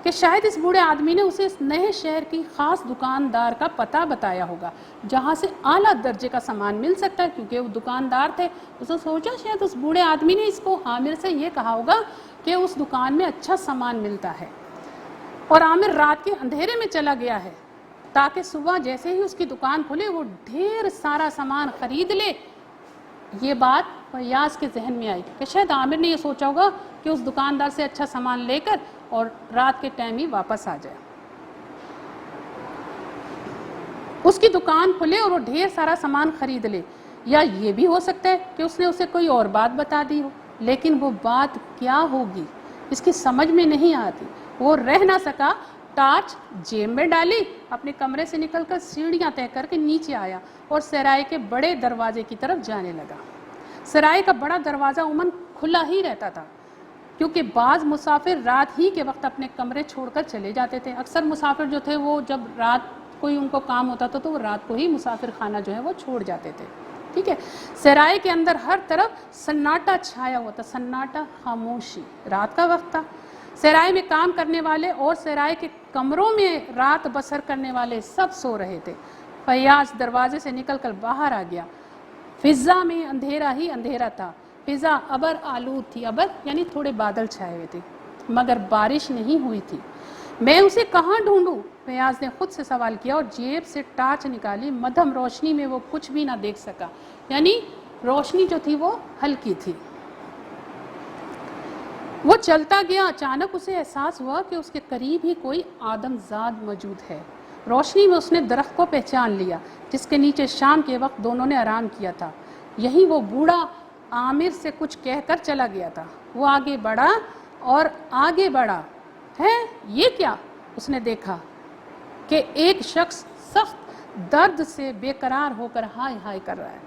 کہ شاید اس بوڑھے آدمی نے اسے اس نئے شہر کی خاص دکاندار کا پتہ بتایا ہوگا جہاں سے اعلیٰ درجے کا سامان مل سکتا ہے، کیونکہ وہ دکاندار تھے۔ اس نے سوچا شاید اس بوڑھے آدمی نے اس کو عامر سے یہ کہا ہوگا کہ اس دکان میں اچھا سامان ملتا ہے اور عامر رات کے اندھیرے میں چلا گیا ہے تاکہ صبح جیسے ہی اس کی دکان کھلے وہ ڈھیر سارا سامان خرید لے۔ یہ بات فیاض کے ذہن میں آئی کہ شاید عامر نے یہ سوچا ہوگا کہ اس دکاندار سے اچھا سامان لے کر اور رات کے ٹائم ہی واپس آ جائے۔ اس کی دکان کھلے اور وہ ڈھیر سارا سامان خرید لے، یا یہ بھی ہو سکتا ہے کہ اس نے اسے کوئی اور بات بتا دی ہو، لیکن وہ بات کیا ہوگی اس کی سمجھ میں نہیں آتی۔ وہ رہ نہ سکا ٹارچ جیب میں ڈالی، اپنے کمرے سے نکل کر سیڑھیاں طے کر کے نیچے آیا اور سرائے کے بڑے دروازے کی طرف جانے لگا۔ سرائے کا بڑا دروازہ عموماً کھلا ہی رہتا تھا، کیونکہ بعض مسافر رات ہی کے وقت اپنے کمرے چھوڑ کر چلے جاتے تھے۔ اکثر مسافر جو تھے وہ جب رات کوئی ان کو کام ہوتا تھا تو وہ رات کو ہی مسافر خانہ جو ہے وہ چھوڑ جاتے تھے، ٹھیک ہے۔ سرائے کے اندر ہر طرف سناٹا چھایا ہوا تھا، سناٹا، خاموشی، رات کا وقت تھا۔ سرائے میں کام کرنے والے اور سرائے کے کمروں میں رات بسر کرنے والے سب سو رہے تھے۔ فیاض دروازے سے نکل کر باہر آ گیا۔ فضا میں اندھیرا ہی اندھیرا تھا، فضا ابر آلود تھی، ابر یعنی تھوڑے بادل چھائے ہوئے تھے، مگر بارش نہیں ہوئی تھی۔ میں اسے کہاں ڈھونڈوں؟ فیاض نے خود سے سوال کیا اور جیب سے ٹارچ نکالی۔ مدھم روشنی میں وہ کچھ بھی نہ دیکھ سکا، یعنی روشنی جو تھی وہ ہلکی تھی۔ وہ چلتا گیا، اچانک اسے احساس ہوا کہ اس کے قریب ہی کوئی آدم زاد موجود ہے۔ روشنی میں اس نے درخت کو پہچان لیا جس کے نیچے شام کے وقت دونوں نے آرام کیا تھا۔ یہی وہ بوڑھا عامر سے کچھ کہہ کر چلا گیا تھا۔ وہ آگے بڑھا اور آگے بڑھا۔ ہے یہ کیا؟ اس نے دیکھا کہ ایک شخص سخت درد سے بے قرار ہو کر ہائے ہائے کر رہا ہے۔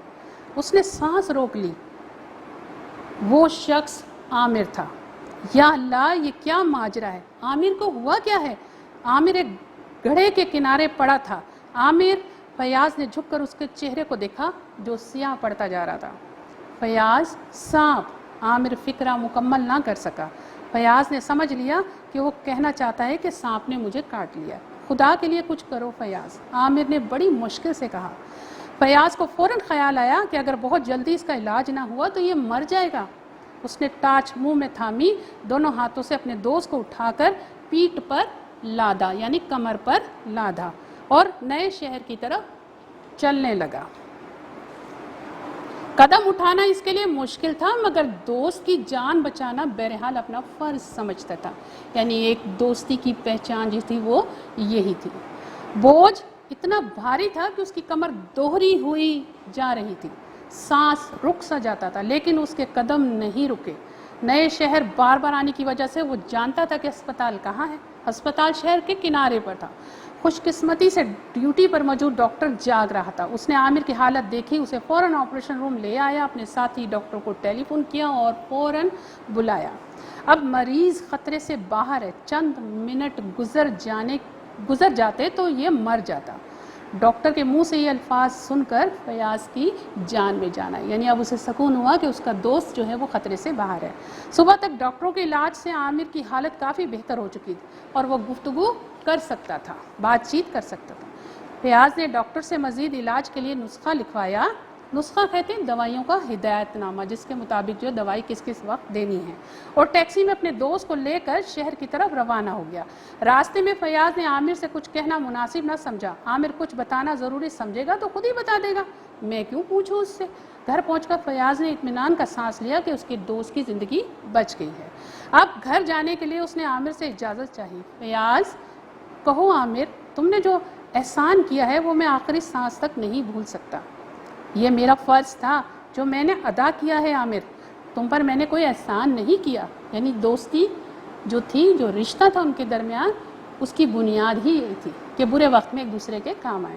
اس نے سانس روک لی۔ وہ شخص عامر تھا۔ یا اللہ، یہ کیا ماجرا ہے؟ عامر کو ہوا کیا ہے؟ عامر ایک گڑھے کے کنارے پڑا تھا۔ عامر، فیاض نے جھک کر اس کے چہرے کو دیکھا جو سیاہ پڑتا جا رہا تھا۔ فیاض، سانپ۔ عامر فکرہ مکمل نہ کر سکا۔ فیاض نے سمجھ لیا کہ وہ کہنا چاہتا ہے کہ سانپ نے مجھے کاٹ لیا۔ خدا کے لیے کچھ کرو فیاض، عامر نے بڑی مشکل سے کہا۔ فیاض کو فوراً خیال آیا کہ اگر بہت جلدی اس کا علاج نہ ہوا تو یہ مر جائے گا۔ اس نے ٹارچ منہ میں تھامی، دونوں ہاتھوں سے اپنے دوست کو اٹھا کر پیٹھ پر لادا یعنی کمر پر لادا اور نئے شہر کی طرف چلنے لگا۔ قدم اٹھانا اس کے لیے مشکل تھا، مگر دوست کی جان بچانا بہرحال اپنا فرض سمجھتا تھا، یعنی ایک دوستی کی پہچان جو تھی وہ یہی تھی۔ بوجھ اتنا بھاری تھا کہ اس کی کمر دوہری ہوئی جا رہی تھی۔ سانس رک سا جاتا تھا لیکن اس کے قدم نہیں رکے۔ نئے شہر بار بار آنے کی وجہ سے وہ جانتا تھا کہ ہسپتال کہاں ہے۔ ہسپتال شہر کے کنارے پر تھا۔ خوش قسمتی سے ڈیوٹی پر موجود ڈاکٹر جاگ رہا تھا۔ اس نے عامر کی حالت دیکھی، اسے فوراً آپریشن روم لے آیا، اپنے ساتھی ڈاکٹر کو ٹیلی فون کیا اور فوراً بلایا۔ اب مریض خطرے سے باہر ہے، چند منٹ گزر جاتے تو یہ مر جاتا۔ ڈاکٹر کے منہ سے یہ الفاظ سن کر فیاض کی جان میں جان آئی، یعنی اب اسے سکون ہوا کہ اس کا دوست جو ہے وہ خطرے سے باہر ہے۔ صبح تک ڈاکٹروں کے علاج سے عامر کی حالت کافی بہتر ہو چکی تھی اور وہ گفتگو کر سکتا تھا، بات چیت کر سکتا تھا۔ فیاض نے ڈاکٹر سے مزید علاج کے لیے نسخہ لکھوایا۔ نسخہ کہتے ہیں دوائیوں کا ہدایت نامہ، جس کے مطابق جو دوائی کس کس وقت دینی ہے، اور ٹیکسی میں اپنے دوست کو لے کر شہر کی طرف روانہ ہو گیا۔ راستے میں فیاض نے عامر سے کچھ کہنا مناسب نہ سمجھا۔ عامر کچھ بتانا ضروری سمجھے گا تو خود ہی بتا دے گا، میں کیوں پوچھوں اس سے۔ گھر پہنچ کر فیاض نے اطمینان کا سانس لیا کہ اس کے دوست کی زندگی بچ گئی ہے۔ اب گھر جانے کے لیے اس نے عامر سے اجازت چاہی۔ فیاض، کہو عامر، تم نے جو احسان کیا ہے وہ میں آخری سانس تک نہیں بھول سکتا۔ یہ میرا فرض تھا جو میں نے ادا کیا ہے عامر، تم پر میں نے کوئی احسان نہیں کیا۔ یعنی دوستی جو تھی، جو رشتہ تھا ان کے درمیان، اس کی بنیاد ہی یہی تھی کہ برے وقت میں ایک دوسرے کے کام آئیں۔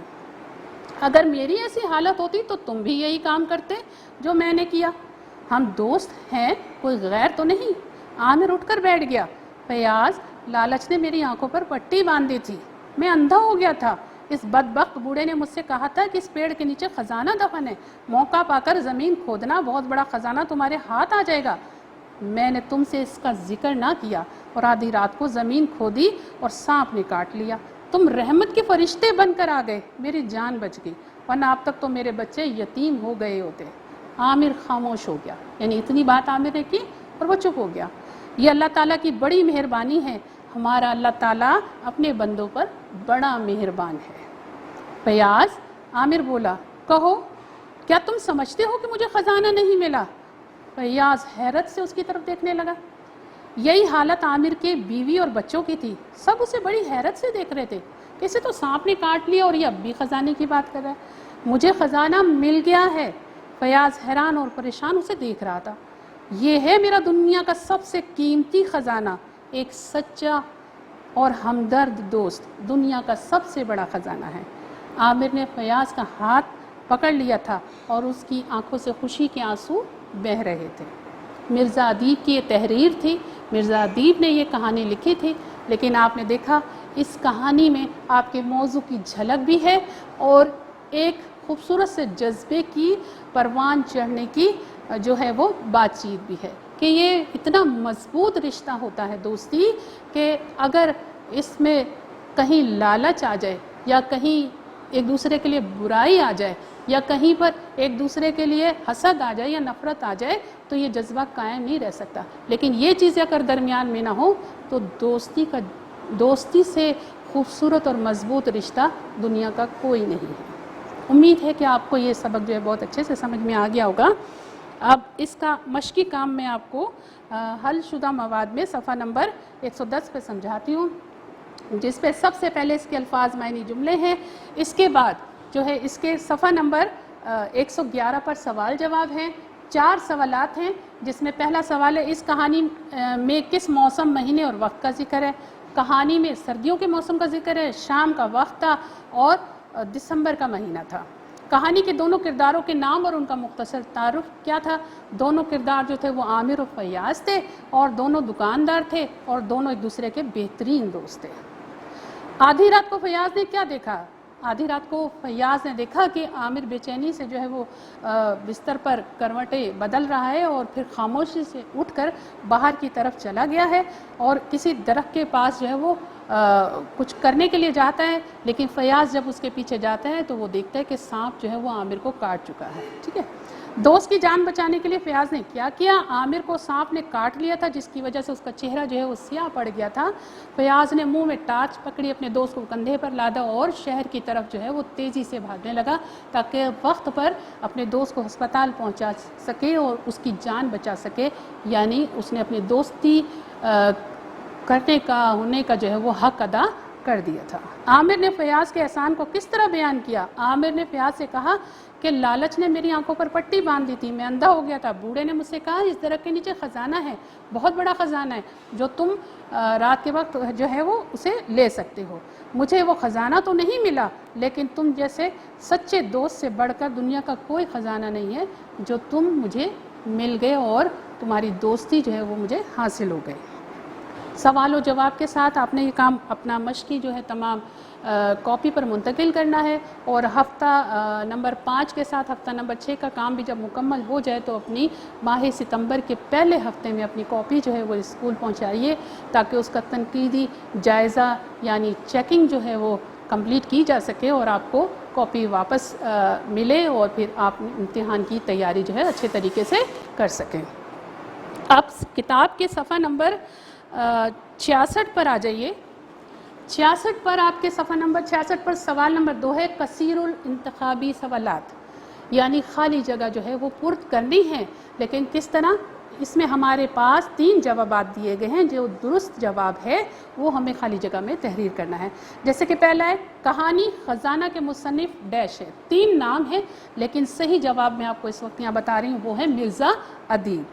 اگر میری ایسی حالت ہوتی تو تم بھی یہی کام کرتے جو میں نے کیا۔ ہم دوست ہیں، کوئی غیر تو نہیں۔ عامر اٹھ کر بیٹھ گیا۔ فیاض، لالچ نے میری آنکھوں پر پٹی باندھی تھی، میں اندھا ہو گیا تھا۔ اس بدبخت بوڑھے نے مجھ سے کہا تھا کہ اس پیڑ کے نیچے خزانہ دفن ہے، موقع پا کر زمین کھودنا، بہت بڑا خزانہ تمہارے ہاتھ آ جائے گا۔ میں نے تم سے اس کا ذکر نہ کیا اور آدھی رات کو زمین کھودی اور سانپ نے کاٹ لیا۔ تم رحمت کے فرشتے بن کر آ گئے، میری جان بچ گئی، ورنہ اب تک تو میرے بچے یتیم ہو گئے ہوتے۔ عامر خاموش ہو گیا، یعنی اتنی بات عامر نے کی اور وہ چپ ہو گیا۔ یہ اللہ تعالیٰ کی بڑی مہربانی ہے، ہمارا اللہ تعالیٰ اپنے بندوں پر بڑا مہربان ہے۔ فیاض، عامر بولا، کہو کیا تم سمجھتے ہو کہ مجھے خزانہ نہیں ملا؟ فیاض حیرت سے اس کی طرف دیکھنے لگا۔ یہی حالت عامر کے بیوی اور بچوں کی تھی، سب اسے بڑی حیرت سے دیکھ رہے تھے کہ اسے تو سانپ نے کاٹ لیا اور یہ اب بھی خزانے کی بات کر رہا ہے۔ مجھے خزانہ مل گیا ہے۔ فیاض حیران اور پریشان اسے دیکھ رہا تھا۔ یہ ہے میرا دنیا کا سب سے قیمتی خزانہ، ایک سچا اور ہمدرد دوست دنیا کا سب سے بڑا خزانہ ہے۔ عامر نے فیاض کا ہاتھ پکڑ لیا تھا اور اس کی آنکھوں سے خوشی کے آنسو بہہ رہے تھے۔ مرزا ادیب کی یہ تحریر تھی، مرزا ادیب نے یہ کہانی لکھی تھی، لیکن آپ نے دیکھا اس کہانی میں آپ کے موضوع کی جھلک بھی ہے اور ایک خوبصورت سے جذبے کی پروان چڑھنے کی جو ہے وہ بات چیت بھی ہے کہ یہ اتنا مضبوط رشتہ ہوتا ہے دوستی کہ اگر اس میں کہیں لالچ آ جائے یا کہیں ایک دوسرے کے لیے برائی آ جائے یا کہیں پر ایک دوسرے کے لیے حسد آ جائے یا نفرت آ جائے تو یہ جذبہ قائم نہیں رہ سکتا، لیکن یہ چیزیں اگر درمیان میں نہ ہو تو دوستی سے خوبصورت اور مضبوط رشتہ دنیا کا کوئی نہیں ہے۔ امید ہے کہ آپ کو یہ سبق جو ہے بہت اچھے سے سمجھ میں آ گیا ہوگا۔ اب اس کا مشقی کام میں آپ کو حل شدہ مواد میں صفحہ نمبر 110 پہ سمجھاتی ہوں، جس پہ سب سے پہلے اس کے الفاظ معنی جملے ہیں، اس کے بعد جو ہے اس کے صفحہ نمبر 111 پر سوال جواب ہیں، 4 سوالات ہیں، جس میں پہلا سوال ہے اس کہانی میں کس موسم، مہینے اور وقت کا ذکر ہے؟ کہانی میں سردیوں کے موسم کا ذکر ہے، شام کا وقت تھا اور دسمبر کا مہینہ تھا۔ کہانی کے دونوں کرداروں کے نام اور ان کا مختصر تعارف کیا تھا؟ دونوں کردار جو تھے وہ عامر و فیاض تھے اور دونوں دکاندار تھے اور دونوں ایک دوسرے کے بہترین دوست تھے۔ آدھی رات کو فیاض نے کیا دیکھا؟ آدھی رات کو فیاض نے دیکھا کہ عامر بے چینی سے جو ہے وہ بستر پر کروٹیں بدل رہا ہے اور پھر خاموشی سے اٹھ کر باہر کی طرف چلا گیا ہے اور کسی درخت کے پاس جو ہے وہ کچھ کرنے کے لیے جاتا ہے، لیکن فیاض جب اس کے پیچھے جاتا ہے تو وہ دیکھتا ہے کہ سانپ جو ہے وہ عامر کو کاٹ چکا ہے۔ ٹھیک ہے، دوست کی جان بچانے کے لیے فیاض نے کیا کیا؟ عامر کو سانپ نے کاٹ لیا تھا جس کی وجہ سے اس کا چہرہ جو ہے وہ سیاہ پڑ گیا تھا۔ فیاض نے منہ میں ٹارچ پکڑی، اپنے دوست کو کندھے پر لادا اور شہر کی طرف جو ہے وہ تیزی سے بھاگنے لگا تاکہ وقت پر اپنے دوست کو ہسپتال پہنچا سکے اور اس کی جان بچا سکے، یعنی اس نے اپنی دوستی کرنے کا ہونے کا جو ہے وہ حق ادا کر دیا تھا۔ عامر نے فیاض کے احسان کو کس طرح بیان کیا؟ عامر نے فیاض سے کہا کہ لالچ نے میری آنکھوں پر پٹی باندھ دی تھی، میں اندھا ہو گیا تھا۔ بوڑھے نے مجھ سے کہا اس درخت کے نیچے خزانہ ہے، بہت بڑا خزانہ ہے جو تم رات کے وقت جو ہے وہ اسے لے سکتے ہو۔ مجھے وہ خزانہ تو نہیں ملا، لیکن تم جیسے سچے دوست سے بڑھ کر دنیا کا کوئی خزانہ نہیں ہے جو تم مجھے مل گئے اور تمہاری دوستی جو ہے وہ مجھے حاصل ہو گئی۔ سوال و جواب کے ساتھ آپ نے یہ کام اپنا مشقی جو ہے تمام کاپی پر منتقل کرنا ہے اور ہفتہ نمبر 5 کے ساتھ ہفتہ نمبر 6 کا کام بھی جب مکمل ہو جائے تو اپنی ماہ ستمبر کے پہلے ہفتے میں اپنی کاپی جو ہے وہ اسکول پہنچائیے تاکہ اس کا تنقیدی جائزہ یعنی چیکنگ جو ہے وہ کمپلیٹ کی جا سکے اور آپ کو کاپی واپس ملے اور پھر آپ امتحان کی تیاری جو ہے اچھے طریقے سے کر سکیں۔ اب کتاب کے صفحہ نمبر 66 پر آ جائیے۔ 66 پر آپ کے صفحہ نمبر 66 پر سوال نمبر 2 ہے کثیر الانتخابی سوالات، یعنی خالی جگہ جو ہے وہ پر کرنی ہے، لیکن کس طرح؟ اس میں ہمارے پاس 3 جوابات دیے گئے ہیں، جو درست جواب ہے وہ ہمیں خالی جگہ میں تحریر کرنا ہے۔ جیسے کہ پہلا ہے کہانی خزانہ کے مصنف ڈیش ہے، 3 نام ہیں لیکن صحیح جواب میں آپ کو اس وقت یہاں بتا رہی ہوں وہ ہے مرزا ادیب۔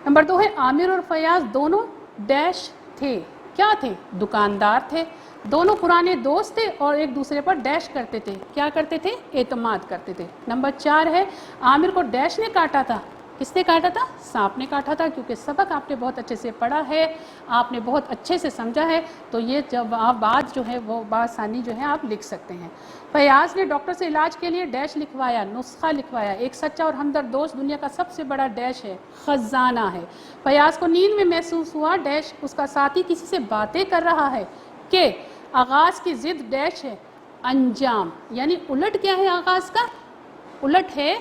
نمبر 2 ہے عامر اور فیاض دونوں ڈیش تھے، کیا تھے؟ دکاندار تھے، دونوں پرانے دوست تھے اور ایک دوسرے پر ڈیش کرتے تھے، کیا کرتے تھے؟ اعتماد کرتے تھے۔ نمبر 4 ہے عامر کو ڈیش نے کاٹا تھا، کس نے کاٹا تھا؟ سانپ نے کاٹا تھا، کیونکہ سبق آپ نے بہت اچھے سے پڑھا ہے، آپ نے بہت اچھے سے سمجھا ہے، تو یہ جب آپ بات جو ہے وہ بآسانی جو ہے آپ لکھ سکتے ہیں۔ فیاض نے ڈاکٹر سے علاج کے لیے ڈیش لکھوایا، نسخہ لکھوایا، ایک سچا اور ہمدرد دوست دنیا کا سب سے بڑا ڈیش ہے، خزانہ ہے۔ فیاض کو نیند میں محسوس ہوا ڈیش اس کا ساتھی کسی سے باتیں کر رہا ہے کہ آغاز کی ضد ڈیش ہے، انجام، یعنی الٹ کیا ہے آغاز کا؟ الٹ ہے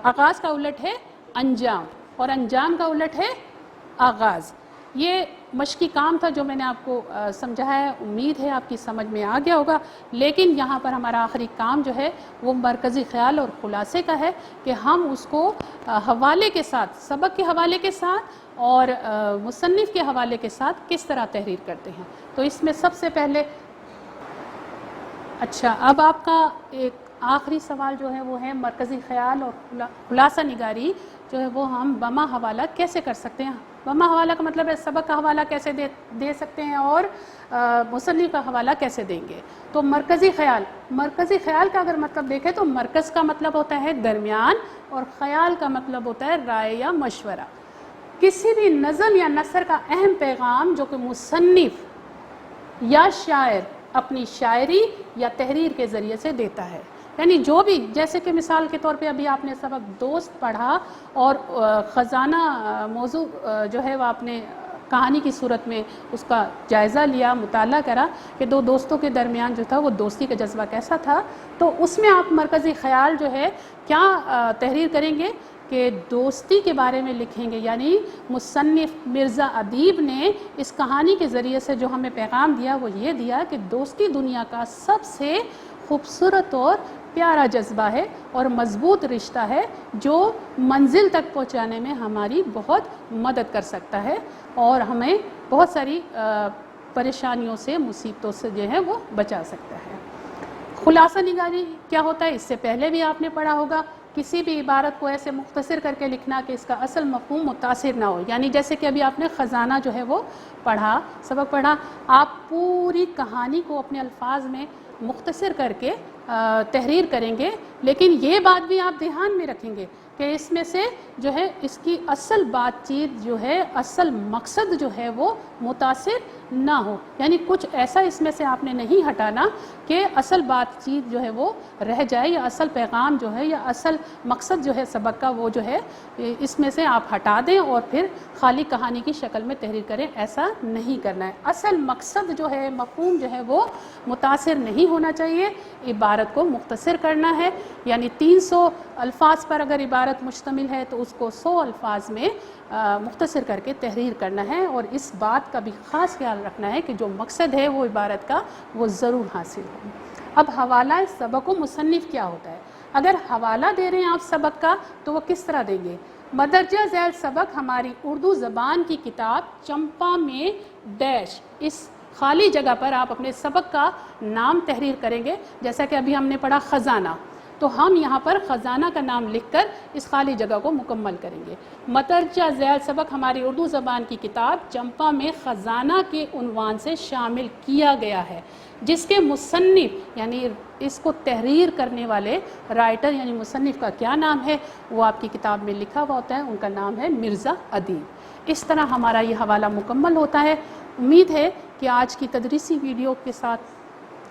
آغاز کا الٹ ہے انجام اور انجام کا الٹ ہے آغاز۔ یہ مشقی کام تھا جو میں نے آپ کو سمجھایا ہے، امید ہے آپ کی سمجھ میں آ گیا ہوگا، لیکن یہاں پر ہمارا آخری کام جو ہے وہ مرکزی خیال اور خلاصے کا ہے کہ ہم اس کو حوالے کے ساتھ، سبق کے حوالے کے ساتھ اور مصنف کے حوالے کے ساتھ کس طرح تحریر کرتے ہیں۔ تو اس میں سب سے پہلے اچھا اب آپ کا ایک آخری سوال جو ہے وہ ہے مرکزی خیال اور خلاصہ نگاری جو ہے وہ ہم بما حوالہ کیسے کر سکتے ہیں؟ وما حوالہ کا مطلب ہے سبق کا حوالہ کیسے دے سکتے ہیں اور مصنف کا حوالہ کیسے دیں گے. تو مرکزی خیال کا اگر مطلب دیکھیں تو مرکز کا مطلب ہوتا ہے درمیان اور خیال کا مطلب ہوتا ہے رائے یا مشورہ. کسی بھی نظم یا نثر کا اہم پیغام جو کہ مصنف یا شاعر اپنی شاعری یا تحریر کے ذریعے سے دیتا ہے. یعنی جو بھی، جیسے کہ مثال کے طور پہ ابھی آپ نے سبق دوست پڑھا اور خزانہ موضوع جو ہے وہ آپ نے کہانی کی صورت میں اس کا جائزہ لیا، مطالعہ کرا کہ دو دوستوں کے درمیان جو تھا وہ دوستی کا جذبہ کیسا تھا. تو اس میں آپ مرکزی خیال جو ہے کیا تحریر کریں گے کہ دوستی کے بارے میں لکھیں گے. یعنی مصنف مرزا ادیب نے اس کہانی کے ذریعے سے جو ہمیں پیغام دیا وہ یہ دیا کہ دوستی دنیا کا سب سے خوبصورت اور پیارا جذبہ ہے اور مضبوط رشتہ ہے جو منزل تک پہنچانے میں ہماری بہت مدد کر سکتا ہے اور ہمیں بہت ساری پریشانیوں سے، مصیبتوں سے جو ہے وہ بچا سکتا ہے. خلاصہ نگاری کیا ہوتا ہے اس سے پہلے بھی آپ نے پڑھا ہوگا. کسی بھی عبارت کو ایسے مختصر کر کے لکھنا کہ اس کا اصل مفہوم متاثر نہ ہو. یعنی جیسے کہ ابھی آپ نے خزانہ جو ہے وہ پڑھا، سبق پڑھا، آپ پوری کہانی کو اپنے الفاظ میں مختصر کر کے تحریر کریں گے، لیکن یہ بات بھی آپ دھیان میں رکھیں گے کہ اس میں سے جو ہے اس کی اصل بات چیت جو ہے، اصل مقصد جو ہے وہ متاثر نہ ہو. یعنی کچھ ایسا اس میں سے آپ نے نہیں ہٹانا کہ اصل بات چیت جو ہے وہ رہ جائے، یا اصل پیغام جو ہے یا اصل مقصد جو ہے سبق کا وہ جو ہے اس میں سے آپ ہٹا دیں اور پھر خالی کہانی کی شکل میں تحریر کریں. ایسا نہیں کرنا ہے. اصل مقصد جو ہے، مفہوم جو ہے وہ متاثر نہیں ہونا چاہیے. عبارت کو مختصر کرنا ہے. یعنی 300 الفاظ پر اگر عبارت مشتمل ہے تو اس کو 100 الفاظ میں مختصر کر کے تحریر کرنا ہے. اور اس بات کا بھی خاص خیال رکھنا ہے کہ جو مقصد ہے وہ عبارت کا وہ ضرور حاصل ہو. اب حوالہ سبق و مصنف کیا ہوتا ہے؟ اگر حوالہ دے رہے ہیں آپ سبق کا تو وہ کس طرح دیں گے؟ مدرجہ ذیل سبق ہماری اردو زبان کی کتاب چمپا میں ڈیش، اس خالی جگہ پر آپ اپنے سبق کا نام تحریر کریں گے. جیسا کہ ابھی ہم نے پڑھا خزانہ، تو ہم یہاں پر خزانہ کا نام لکھ کر اس خالی جگہ کو مکمل کریں گے. مدرجہ ذیل سبق ہماری اردو زبان کی کتاب چمپا میں خزانہ کے عنوان سے شامل کیا گیا ہے، جس کے مصنف یعنی اس کو تحریر کرنے والے رائٹر یعنی مصنف کا کیا نام ہے وہ آپ کی کتاب میں لکھا ہوا ہوتا ہے. ان کا نام ہے مرزا ادیب. اس طرح ہمارا یہ حوالہ مکمل ہوتا ہے. امید ہے کہ آج کی تدریسی ویڈیو کے ساتھ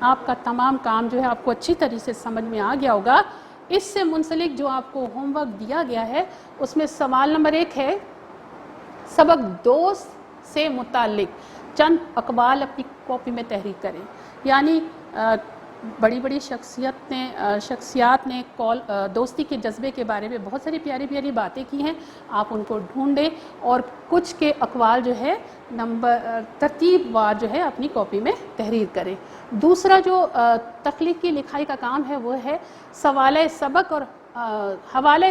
آپ کا تمام کام جو ہے آپ کو اچھی طرح سے سمجھ میں آ گیا ہوگا. اس سے منسلک جو آپ کو ہوم ورک دیا گیا ہے اس میں سوال نمبر 1 ہے سبق دوست سے متعلق چند اقوال اپنی کاپی میں تحریر کریں. یعنی بڑی بڑی شخصیات نے دوستی کے جذبے کے بارے میں بہت ساری پیاری پیاری باتیں کی ہیں. آپ ان کو ڈھونڈیں اور کچھ کے اقوال جو ہے ترتیب وار جو ہے اپنی کاپی میں تحریر کریں. دوسرا جو تخلیقی لکھائی کا کام ہے وہ ہے حوالہ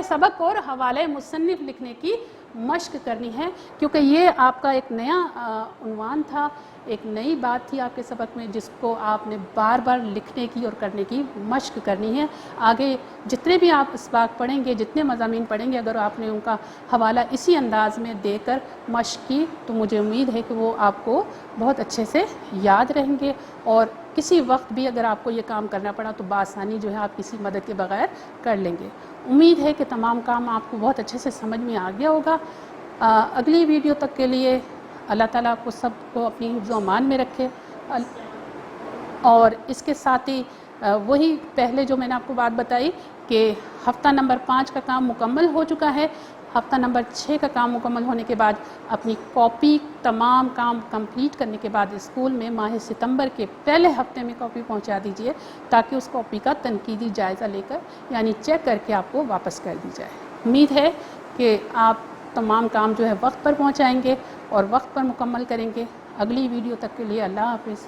سبق اور حوالہ مصنف لکھنے کی مشق کرنی ہے، کیونکہ یہ آپ کا ایک نیا عنوان تھا، ایک نئی بات تھی آپ کے سبق میں جس کو آپ نے بار بار لکھنے کی اور کرنے کی مشق کرنی ہے. آگے جتنے بھی آپ اسباق پڑھیں گے، جتنے مضامین پڑھیں گے، اگر آپ نے ان کا حوالہ اسی انداز میں دے کر مشق کی تو مجھے امید ہے کہ وہ آپ کو بہت اچھے سے یاد رہیں گے اور کسی وقت بھی اگر آپ کو یہ کام کرنا پڑا تو بآسانی جو ہے آپ کسی مدد کے بغیر کر لیں گے. امید ہے کہ تمام کام آپ کو بہت اچھے سے سمجھ میں آ گیا ہوگا. اگلی ویڈیو تک کے لیے اللہ تعالیٰ آپ کو سب کو اپنی حفظ و امان میں رکھے. اور اس کے ساتھ ہی وہی پہلے جو میں نے آپ کو بات بتائی کہ ہفتہ نمبر 5 کا کام مکمل ہو چکا ہے. ہفتہ نمبر 6 کا کام مکمل ہونے کے بعد اپنی کاپی تمام کام کمپلیٹ کرنے کے بعد اسکول میں ماہ ستمبر کے پہلے ہفتے میں کاپی پہنچا دیجئے تاکہ اس کاپی کا تنقیدی جائزہ لے کر یعنی چیک کر کے آپ کو واپس کر دی جائے. امید ہے کہ آپ تمام کام جو ہے وقت پر پہنچائیں گے اور وقت پر مکمل کریں گے. اگلی ویڈیو تک کے لیے اللہ حافظ.